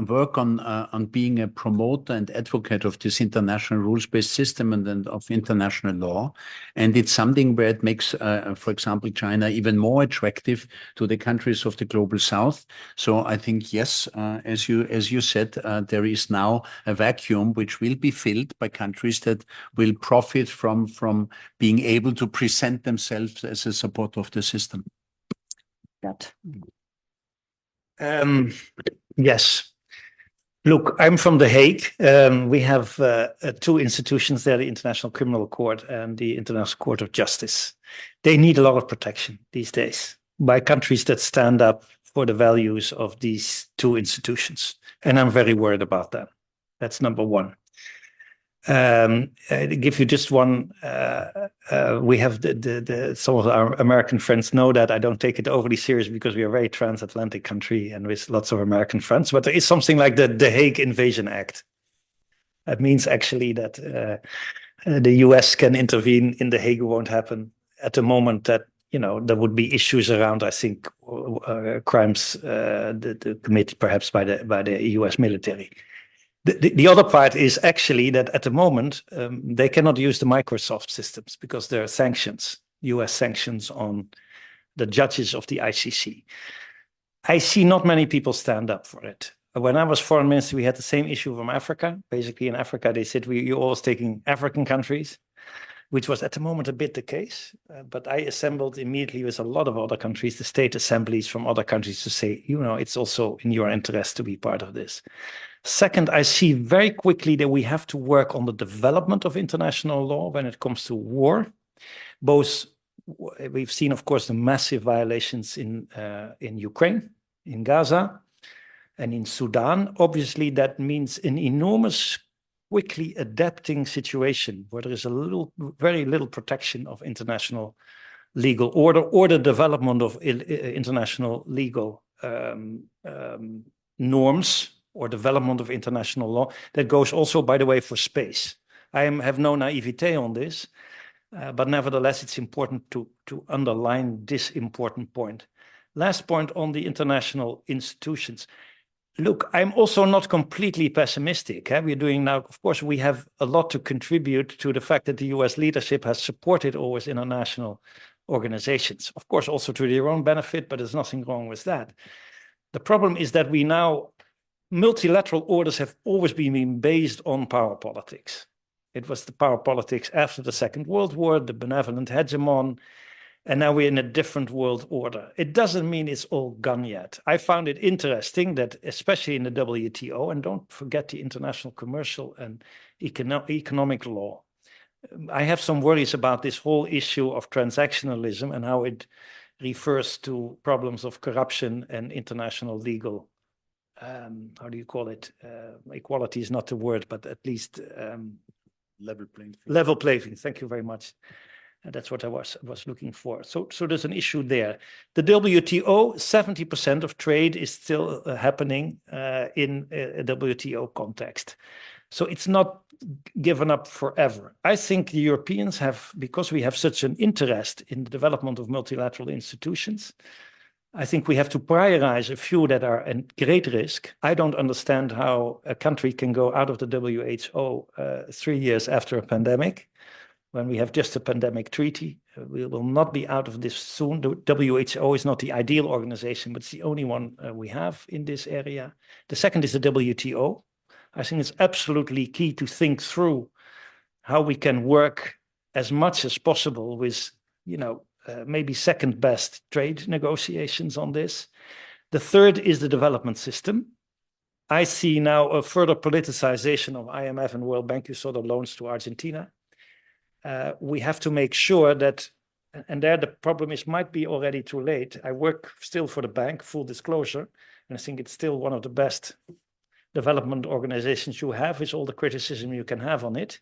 work on being a promoter and advocate of this international rules-based system and of international law. And it's something where it makes, for example, China even more attractive to the countries of the global south. So I think yes. As you said, there is now a vacuum which will be filled by countries that will profit from being able to present themselves as a supporter of the system. Yes. Look, I'm from The Hague. We have two institutions there, the International Criminal Court and the International Court of Justice. They need a lot of protection these days by countries that stand up for the values of these two institutions. And I'm very worried about that. That's number one. To give you just one, we have some of our American friends know that I don't take it overly serious because we are a very transatlantic country and with lots of American friends, but there is something like the Hague Invasion Act. That means actually that the US can intervene in The Hague. Won't happen at the moment that there would be issues around, I think, crimes committed perhaps by the US military. The other part is actually that at the moment, they cannot use the Microsoft systems because there are sanctions, US sanctions on the judges of the ICC. I see not many people stand up for it. When I was foreign minister, we had the same issue from Africa. Basically, in Africa, they said you're always taking African countries, which was at the moment a bit the case. But I assembled immediately with a lot of other countries, the state assemblies from other countries to say, it's also in your interest to be part of this. Second, I see very quickly that we have to work on the development of international law when it comes to war. Both, we've seen, of course, the massive violations in Ukraine, in Gaza, and in Sudan. Obviously, that means an enormous quickly adapting situation where there is very little protection of international legal order or the development of international legal norms or development of international law. That goes also, by the way, for space. have no naivete on this, but nevertheless, it's important to underline this important point. Last point on the international institutions. Look, I'm also not completely pessimistic. We're doing now, of course, we have a lot to contribute to the fact that the US leadership has supported always international organizations. Of course, also to their own benefit, but there's nothing wrong with that. The problem is that we now, multilateral orders have always been based on power politics. It was the power politics after the Second World War, the benevolent hegemon, and now we're in a different world order. It doesn't mean it's all gone yet. I found it interesting that, especially in the WTO, and don't forget the international commercial and economic law, I have some worries about this whole issue of transactionalism and how it refers to problems of corruption and international legal, how do you call it? Equality is not the word, but at least Level playing field. Level playing field. Thank you very much. That's what I was looking for. So there's an issue there. The WTO, 70% of trade is still happening in a WTO context. So it's not given up forever. I think the Europeans have, because we have such an interest in the development of multilateral institutions, I think we have to prioritize a few that are at great risk. I don't understand how a country can go out of the WHO 3 years after a pandemic, when we have just a pandemic treaty. We will not be out of this soon. The WHO is not the ideal organization, but it's the only one we have in this area. The second is the WTO. I think it's absolutely key to think through how we can work as much as possible with, maybe second best trade negotiations on this. The third is the development system. I see now a further politicization of IMF and World Bank. You saw the loans to Argentina. We have to make sure that, and there the problem is might be already too late. I work still for the bank, full disclosure, and I think it's still one of the best development organizations you have, is all the criticism you can have on it.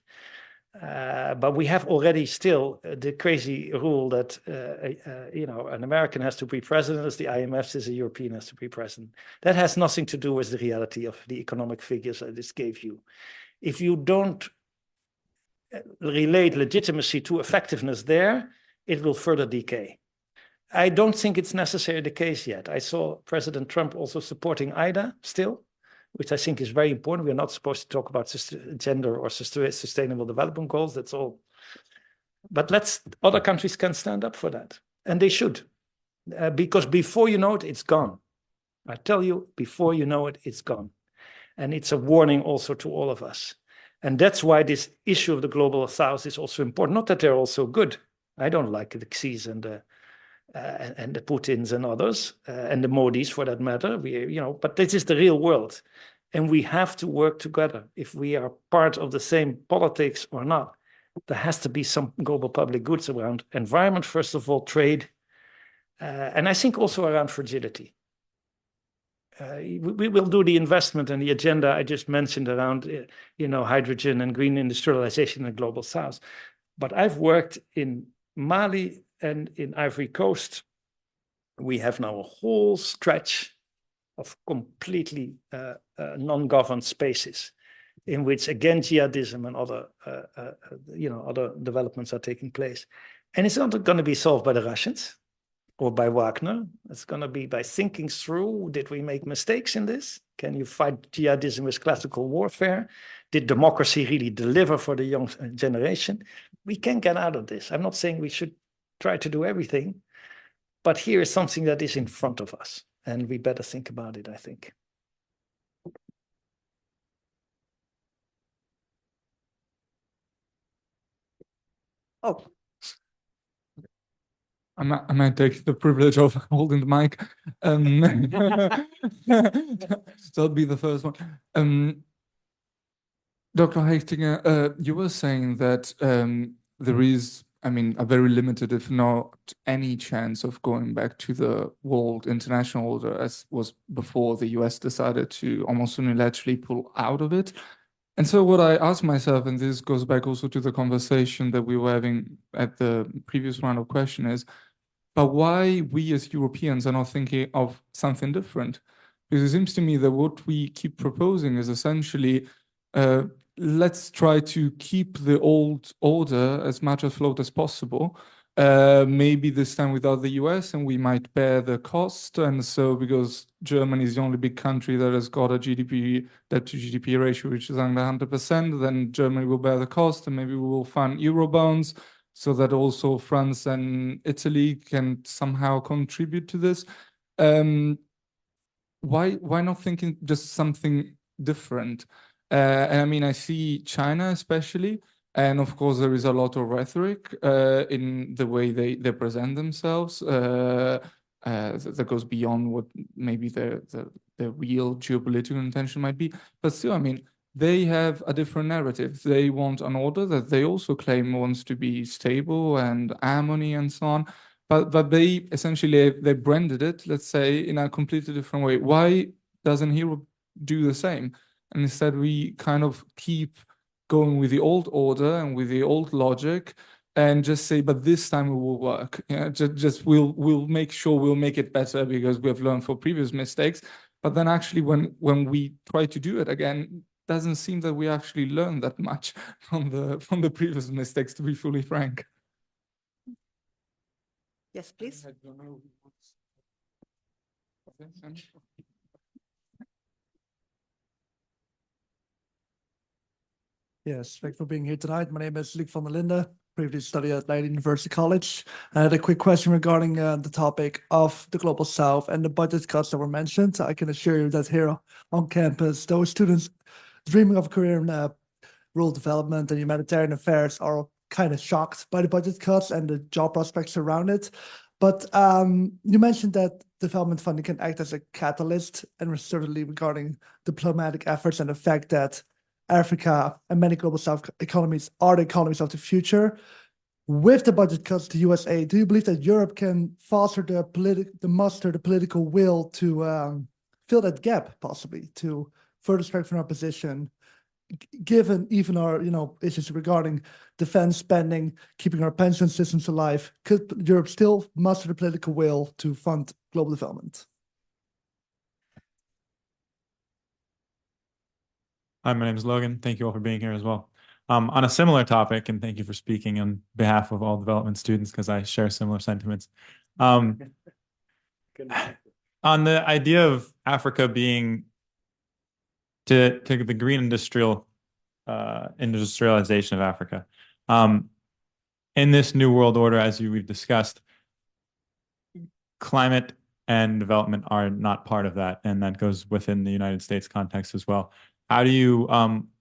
But we have already still the crazy rule that, an American has to be president as the IMF says a European has to be president. That has nothing to do with the reality of the economic figures I just gave you. If you don't relate legitimacy to effectiveness there, it will further decay. I don't think it's necessarily the case yet. I saw President Trump also supporting IDA still, which I think is very important. We're not supposed to talk about gender or sustainable development goals. That's all. But other countries can stand up for that. And they should. Because before you know it, it's gone. I tell you, before you know it, it's gone. And it's a warning also to all of us. And that's why this issue of the global south is also important. Not that they're all so good. I don't like the Xi's and the Putins and others, and the Modis for that matter. But this is the real world. And we have to work together. If we are part of the same politics or not, there has to be some global public goods around environment, first of all, trade, and I think also around fragility. We will do the investment and the agenda I just mentioned around, hydrogen and green industrialization in the global south. But I've worked in Mali and in Ivory Coast. We have now a whole stretch of completely non-governed spaces in which, again, jihadism and other developments are taking place. And it's not going to be solved by the Russians or by Wagner. It's going to be by thinking through, did we make mistakes in this? Can you fight jihadism with classical warfare? Did democracy really deliver for the young generation? We can get out of this. I'm not saying we should try to do everything, but here is something that is in front of us, and we better think about it, I think. Oh, I might take the privilege of holding the mic. So I'll be the first one. Dr. Eichtinger, you were saying that there is, a very limited, if not any chance of going back to the world international order as was before the US decided to almost unilaterally pull out of it. And so what I asked myself, and this goes back also to the conversation that we were having at the previous round of question is, but why we as Europeans are not thinking of something different? Because it seems to me that what we keep proposing is essentially let's try to keep the old order as much afloat as possible. Maybe this time without the US, and we might bear the cost. And so, because Germany is the only big country that has got a GDP, debt to GDP ratio which is under 100%, then Germany will bear the cost, and maybe we will fund Eurobonds so that also France and Italy can somehow contribute to this. Why not thinking just something different? And I mean, I see China especially, and of course there is a lot of rhetoric in the way they present themselves that goes beyond what maybe the real geopolitical intention might be. But still, I mean, they have a different narrative. They want an order that they also claim wants to be stable and harmony and so on. But they essentially they branded it, let's say, in a completely different way. Why doesn't Europe do the same? And instead we kind of keep going with the old order and with the old logic and just say, but this time it will work. Yeah, just we'll make sure we'll make it better because we have learned from previous mistakes. But then actually when we try to do it again, doesn't seem that we actually learn that much from the previous mistakes, to be fully frank. Yes, please. I don't know. Yes, thanks for being here tonight. My name is Luc van der Linden, previously studied at Leiden University College. I had a quick question regarding the topic of the Global South and the budget cuts that were mentioned. I can assure you that here on campus, those students dreaming of a career in rural development and humanitarian affairs are kind of shocked by the budget cuts and the job prospects around it. But you mentioned that development funding can act as a catalyst, and certainly regarding diplomatic efforts and the fact that Africa and many global South economies are the economies of the future. With the budget cuts to USA, do you believe that Europe can foster the political will to fill that gap, possibly to further strengthen our position, given even our issues regarding defense spending, keeping our pension systems alive? Could Europe still muster the political will to fund global development? Hi, my name is Logan. Thank you all for being here as well. On a similar topic, and thank you for speaking on behalf of all development students because I share similar sentiments. On the idea of Africa being to the green industrialization of Africa. In this new world order, as we've discussed, climate and development are not part of that, and that goes within the United States context as well. How do you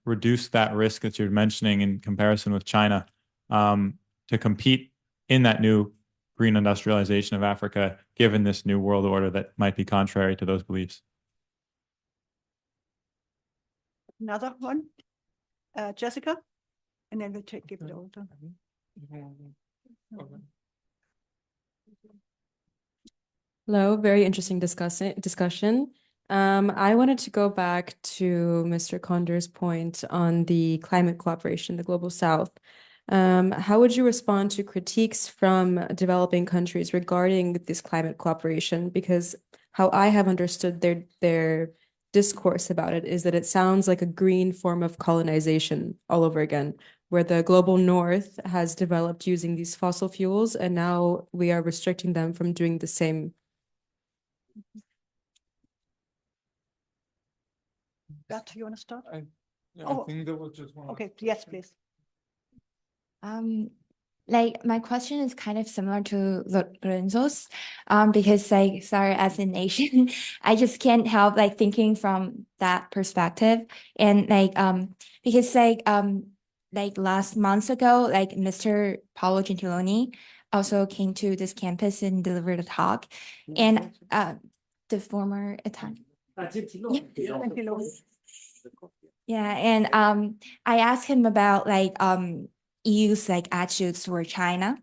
reduce that risk that you're mentioning in comparison with China to compete in that new green industrialization of Africa, given this new world order that might be contrary to those beliefs? Another one, Jessica, and then we'll give it over to. Hello, very interesting discussion. I wanted to go back to Mr. Koenders' point on the climate cooperation, the Global South. How would you respond to critiques from developing countries regarding this climate cooperation? Because how I have understood their discourse about it is that it sounds like a green form of colonization all over again, where the global north has developed using these fossil fuels, and now we are restricting them from doing the same. Bert, you want to start? I Oh. think there was just one. Okay, yes, please. Like my question is kind of similar to Lorenzo's, because like, sorry, as an Asian, I just can't help like thinking from that perspective. And like, because like last month ago, like Mr. Paolo Gentiloni also came to this campus and delivered a talk, and the former Italian. Yeah, and I asked him about like EU's like attitudes toward China,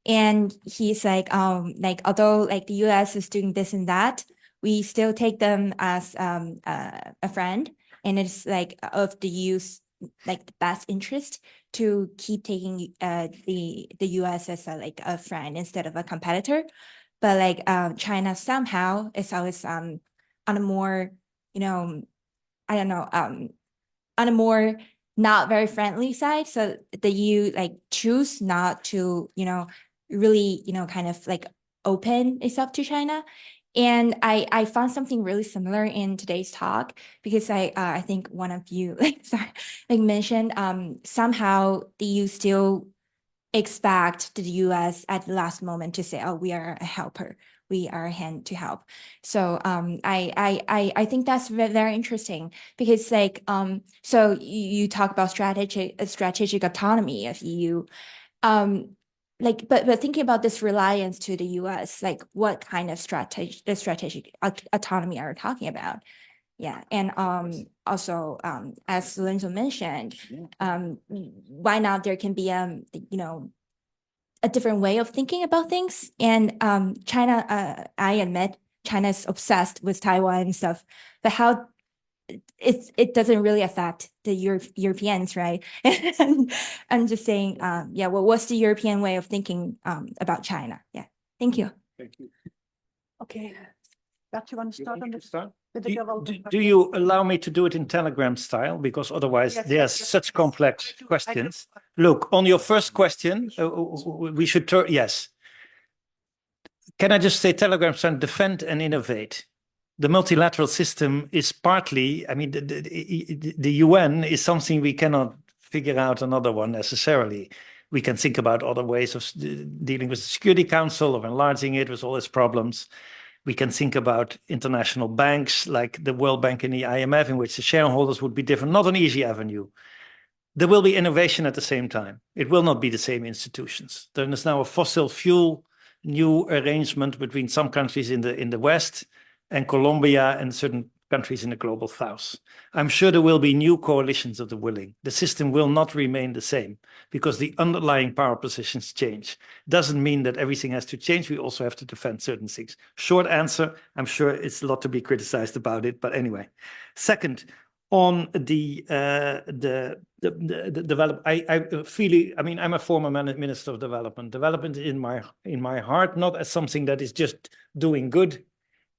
and he's like although like the US is doing this and that, we still take them as a friend, and it's like of the EU's like the best interest to keep taking the US as a friend instead of a competitor. But like China somehow is always on a more, I don't know, on a more not very friendly side. So the EU like choose not to, really, kind of like open itself to China. And I found something really similar in today's talk, because I think one of you mentioned somehow the EU still expect the US at the last moment to say, oh, we are a helper, we are a hand to help. So I think that's very interesting, because so you talk about strategic autonomy of EU. But thinking about this reliance to the US, like what kind of strategic autonomy are we talking about? Yeah, and also as Lorenzo mentioned, why not there can be a different way of thinking about things. And China, I admit, China's obsessed with Taiwan and stuff, but how it doesn't really affect the Europeans, right? And I'm just saying, yeah, well, what's the European way of thinking about China? Yeah, thank you. Thank you. Okay. Bert, you want to start on the with the Do, development? do you allow me to do it in Telegram style? Because otherwise Yes, there's yes, such yes. complex I do. questions. Look, on your first question, we should turn, yes. Can I just say Telegram style, defend and innovate? The multilateral system is partly, I mean, the UN is something we cannot figure out another one necessarily. We can think about other ways of dealing with the Security Council, of enlarging it with all its problems. We can think about international banks like the World Bank and the IMF, in which the shareholders would be different. Not an easy avenue. There will be innovation at the same time. It will not be the same institutions. There is now a fossil fuel new arrangement between some countries in the West and Colombia and certain countries in the global south. I'm sure there will be new coalitions of the willing. The system will not remain the same because the underlying power positions change. Doesn't mean that everything has to change. We also have to defend certain things. Short answer, I'm sure it's a lot to be criticized about it, but anyway. Second, on the develop, I mean, I'm a former minister of development. Development in my heart, not as something that is just doing good.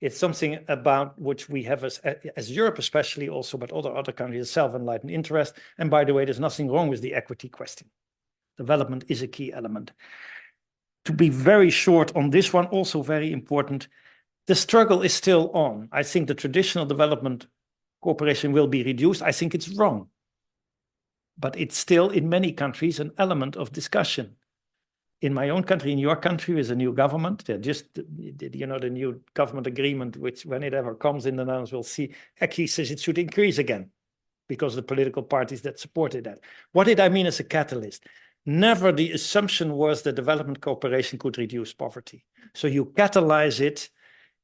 It's something about which we have as Europe, especially also, but other countries, a self-enlightened interest. And by the way, there's nothing wrong with the equity question. Development is a key element. To be very short on this one, also very important, the struggle is still on. I think the traditional development cooperation will be reduced. I think it's wrong. But it's still, in many countries, an element of discussion. In my own country, in your country, with a new government, just, the new government agreement, which when it ever comes in the Netherlands, we'll see, actually says it should increase again because of the political parties that supported that. What did I mean as a catalyst? Never the assumption was that development cooperation could reduce poverty. So you catalyze it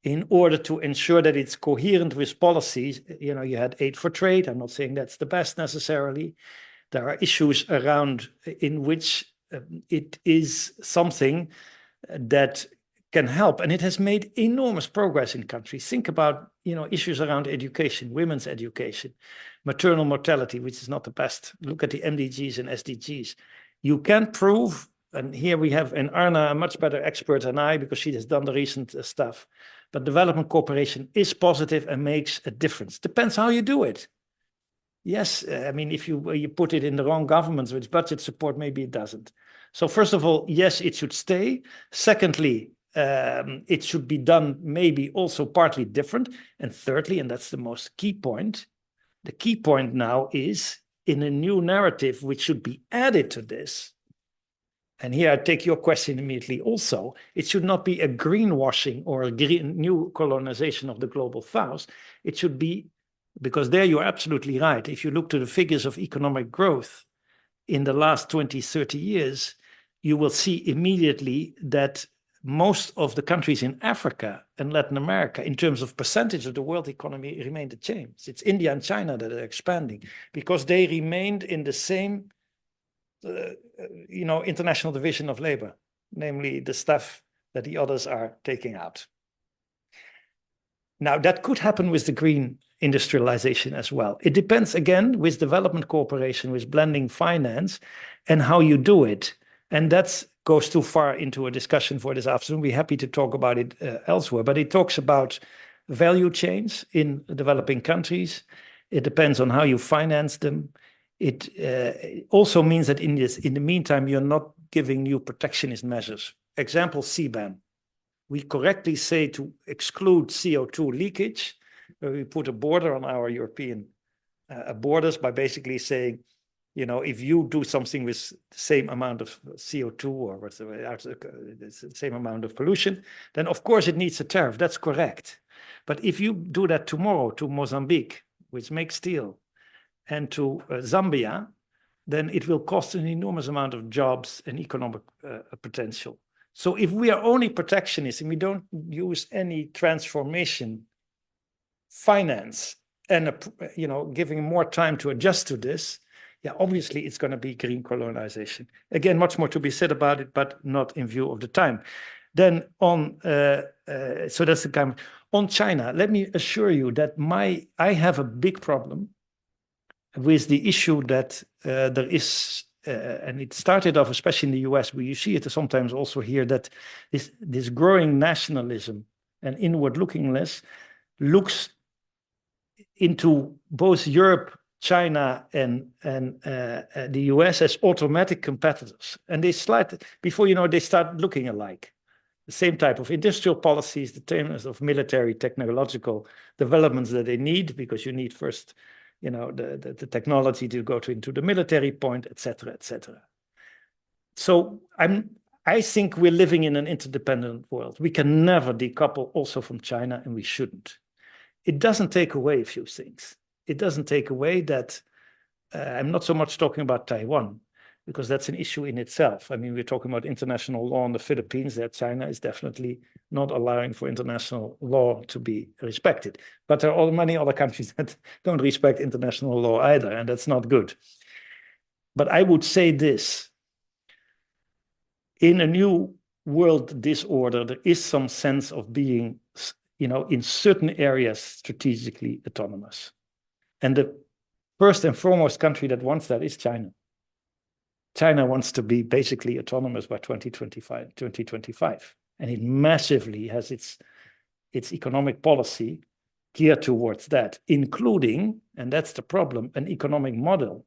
in order to ensure that it's coherent with policies. You had aid for trade. I'm not saying that's the best necessarily. There are issues around in which it is something that can help, and it has made enormous progress in countries. Think about issues around education, women's education, maternal mortality, which is not the best. Look at the MDGs and SDGs. You can prove, and here we have in Arna a much better expert than I, because she has done the recent stuff. But development cooperation is positive and makes a difference. Depends how you do it. Yes, I mean, if you put it in the wrong governments with budget support, maybe it doesn't. So first of all, yes, it should stay. Secondly, it should be done maybe also partly different. And thirdly, and that's the most key point, the key point now is in a new narrative which should be added to this. And here I take your question immediately also. It should not be a greenwashing or a new colonization of the global south. It should be, because there you're absolutely right. If you look to the figures of economic growth in the last 20, 30 years, you will see immediately that most of the countries in Africa and Latin America, in terms of percentage of the world economy, remain the same. It's India and China that are expanding because they remained in the same international division of labor, namely the stuff that the others are taking out. Now, that could happen with the green industrialization as well. It depends, again, with development cooperation, with blending finance, and how you do it. And that goes too far into a discussion for this afternoon. We're happy to talk about it elsewhere, but it talks about value chains in developing countries. It depends on how you finance them. It also means that in the meantime, you're not giving new protectionist measures. Example, CBAM. We correctly say to exclude CO2 leakage, where we put a border on our European borders by basically saying, you know, if you do something with the same amount of CO2 or with the same amount of pollution, then of course it needs a tariff. That's correct. But if you do that tomorrow to Mozambique, which makes steel, and to Zambia, then it will cost an enormous amount of jobs and economic potential. So if we are only protectionist and we don't use any transformation finance and you know, giving more time to adjust to this, yeah, obviously it's going to be green colonization. Again, much more to be said about it, but not in view of the time. Then on, so that's the kind. On China, let me assure you that I have a big problem with the issue that there is, and it started off especially in the US, where you see it sometimes also here, that this growing nationalism and inward-lookingness looks into both Europe, China, and the US as automatic competitors. And they before you know, they start looking alike. The same type of industrial policies, the terms of military technological developments that they need, because you need first, you know, the technology to go into the military point, et cetera, et cetera. So I think we're living in an interdependent world. We can never decouple also from China, and we shouldn't. It doesn't take away a few things. It doesn't take away that I'm not so much talking about Taiwan, because that's an issue in itself. I mean, we're talking about international law in the Philippines, that China is definitely not allowing for international law to be respected. But there are many other countries that don't respect international law either, and that's not good. But I would say this: in a new world disorder, there is some sense of being, you know, in certain areas strategically autonomous. And the first and foremost country that wants that is China. China wants to be basically autonomous by 2025. And it massively has its economic policy geared towards that, including, and that's the problem, an economic model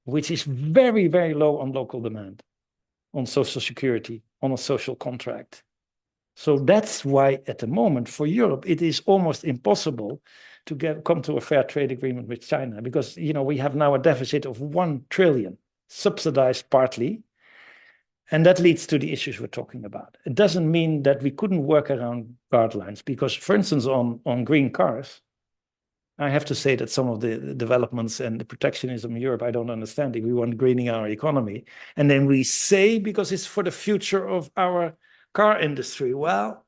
which is very, very low on local demand, on social security, on a social contract. So that's why at the moment for Europe, it is almost impossible to come to a fair trade agreement with China, because, you know, we have now a deficit of 1 trillion, subsidized partly, and that leads to the issues we're talking about. It doesn't mean that we couldn't work around guidelines, because, for instance, on green cars, I have to say that some of the developments and the protectionism in Europe, I don't understand. We want greening our economy, and then we say, because it's for the future of our car industry. Well,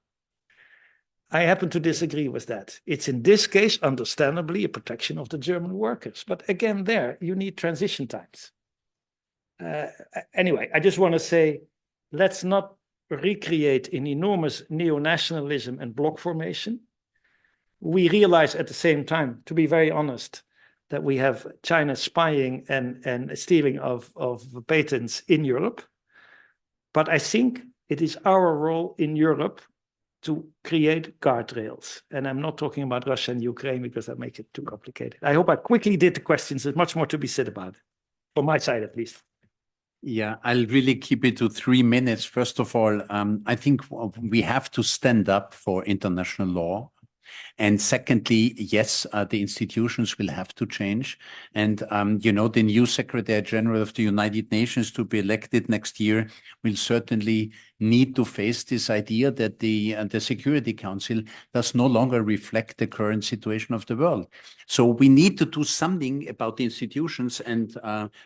I happen to disagree with that. It's in this case, understandably, a protection of the German workers. But again, there, you need transition times. Anyway, I just want to say, let's not recreate an enormous neo-nationalism and bloc formation. We realize at the same time, to be very honest, that we have China spying and stealing of patents in Europe. But I think it is our role in Europe to create guardrails. And I'm not talking about Russia and Ukraine, because that makes it too complicated. I hope I quickly did the questions. There's much more to be said about it, from my side at least. Yeah, I'll really keep it to 3 minutes. First of all, I think we have to stand up for international law. And secondly, yes, the institutions will have to change. And, you know, the new Secretary General of the United Nations to be elected next year will certainly need to face this idea that the Security Council does no longer reflect the current situation of the world. So we need to do something about the institutions. And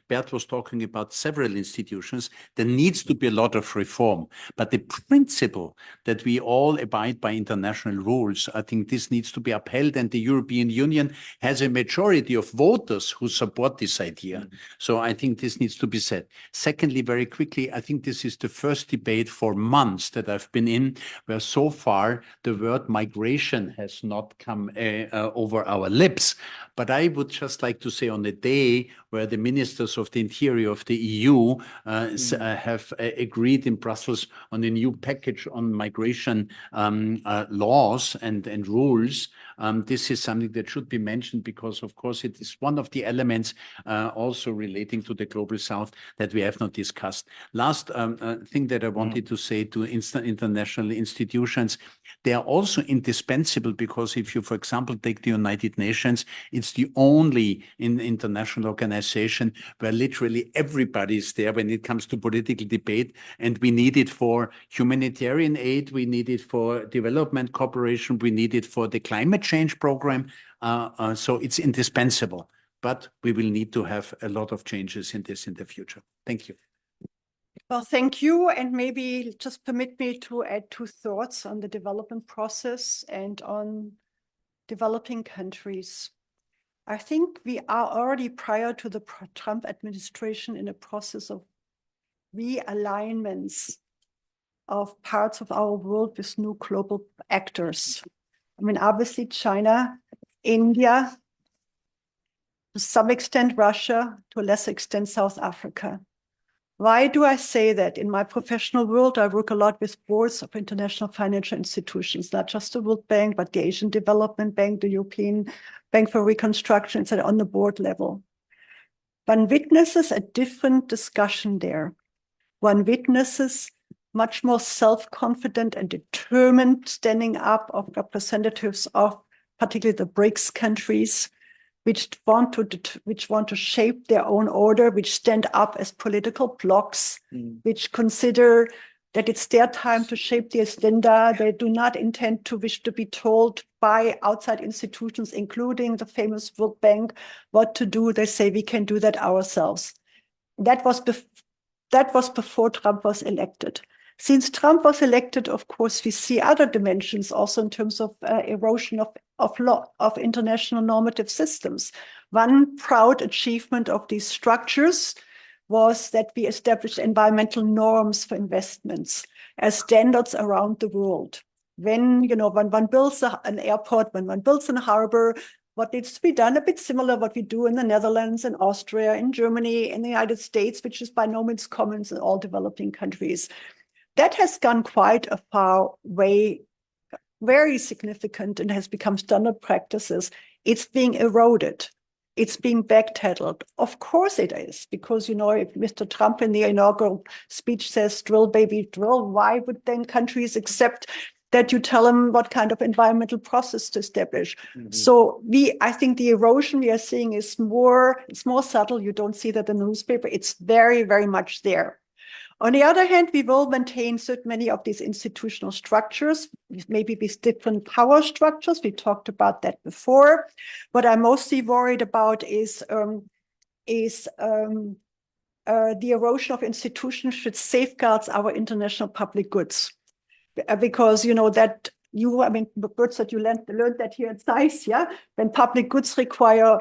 Bert was talking about several institutions. There needs to be a lot of reform. But the principle that we all abide by international rules, I think this needs to be upheld. And the European Union has a majority of voters who support this idea. So I think this needs to be said. Secondly, very quickly, I think this is the first debate for months that I've been in, where so far the word migration has not come over our lips. But I would just like to say on the day where the ministers of the interior of the EU have agreed in Brussels on a new package on migration laws and rules, this is something that should be mentioned because, of course, it is one of the elements also relating to the Global South that we have not discussed. Last thing that I wanted to say to international institutions, they are also indispensable because if you, for example, take the United Nations, it's the only international organization where literally everybody is there when it comes to political debate, and we need it for humanitarian aid, we need it for development cooperation, we need it for the climate change program, so it's indispensable. But we will need to have a lot of changes in this in the future. Thank you. Well, thank you. And maybe just permit me to add 2 thoughts on the development process and on developing countries. I think we are already prior to the Trump administration in a process of realignments of parts of our world with new global actors. I mean, obviously China, India, to some extent Russia, to a lesser extent South Africa. Why do I say that? In my professional world, I work a lot with boards of international financial institutions, not just the World Bank, but the Asian Development Bank, the European Bank for Reconstruction, etc., on the board level. One witnesses a different discussion there. One witnesses much more self-confident and determined standing up of representatives of particularly the BRICS countries, which want to shape their own order, which stand up as political blocs, which consider that it's their time to shape the agenda. They do not intend to wish to be told by outside institutions, including the famous World Bank, what to do. They say we can do that ourselves. That was before Trump was elected. Since Trump was elected, of course, we see other dimensions also in terms of erosion of law, of international normative systems. One proud achievement of these structures was that we established environmental norms for investments as standards around the world. When one builds an airport, when one builds a harbor, what needs to be done, a bit similar what we do in the Netherlands, in Austria, in Germany, in the United States, which is by no means common in all developing countries. That has gone quite a far way, very significant, and has become standard practices. It's being eroded. It's being backpedaled. Of course it is, because, if Mr. Trump in the inaugural speech says, drill, baby, drill, why would then countries accept that you tell them what kind of environmental process to establish? So I think the erosion we are seeing is it's more subtle. You don't see that in the newspaper. It's very, very much there. On the other hand, we will maintain many of these institutional structures, maybe with different power structures. We talked about that before. What I'm mostly worried about is the erosion of institutions which safeguards our international public goods. Because that words that you learned that here at SAIS, yeah? When public goods require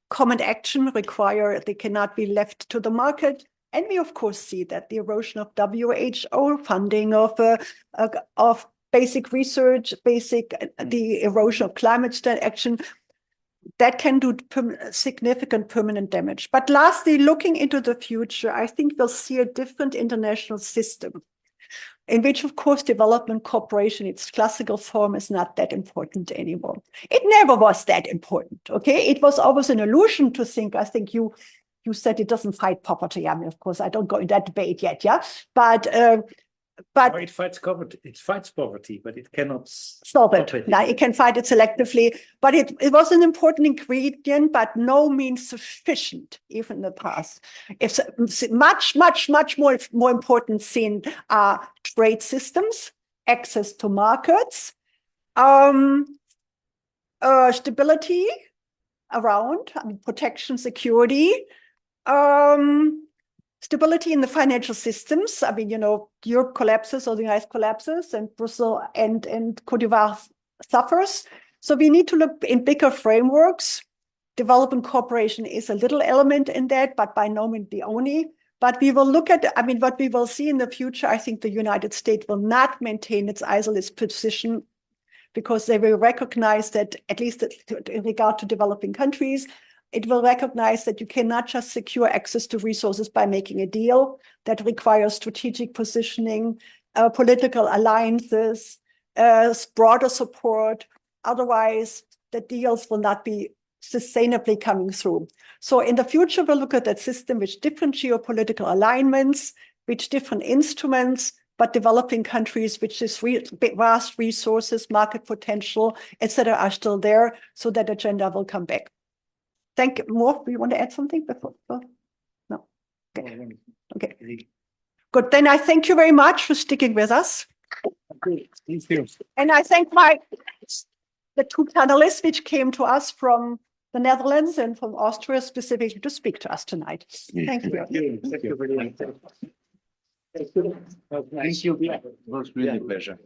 common action, they cannot be left to the market. And we, of course, see that the erosion of WHO funding, of basic research, the erosion of climate change action, that can do significant permanent damage. But lastly, looking into the future, I think we'll see a different international system in which, of course, development cooperation, its classical form, is not that important anymore. It never was that important, okay? It was always an illusion to think, I think you said it doesn't fight poverty. I mean, of course, I don't go in that debate yet, yeah? But it fights poverty. It fights poverty, but it cannot solve it. Now, it can fight it selectively, but it was an important ingredient, but no means sufficient, even in the past. It's much, much, much more important seen are trade systems, access to markets, stability around, protection, security, stability in the financial systems. I mean, Europe collapses or the United collapses, and Brazil and Cote d'Ivoire suffers. So we need to look in bigger frameworks. Development cooperation is a little element in that, but by no means the only. But we will look at, what we will see in the future. I think the United States will not maintain its isolated position because they will recognize that, at least in regard to developing countries, it will recognize that you cannot just secure access to resources by making a deal. That requires strategic positioning, political alliances, broader support. Otherwise, the deals will not be sustainably coming through. So in the future, we'll look at that system with different geopolitical alignments, with different instruments, but developing countries, which is vast resources, market potential, etc., are still there, so that agenda will come back. Thank you. More? Do you want to add something before? No. Okay. Okay. Good. Then I thank you very much for sticking with us. Thank you. And I thank the two panelists which came to us from the Netherlands and from Austria specifically to speak to us tonight. Thank you. Thank you very much. Thank you. It was really a pleasure.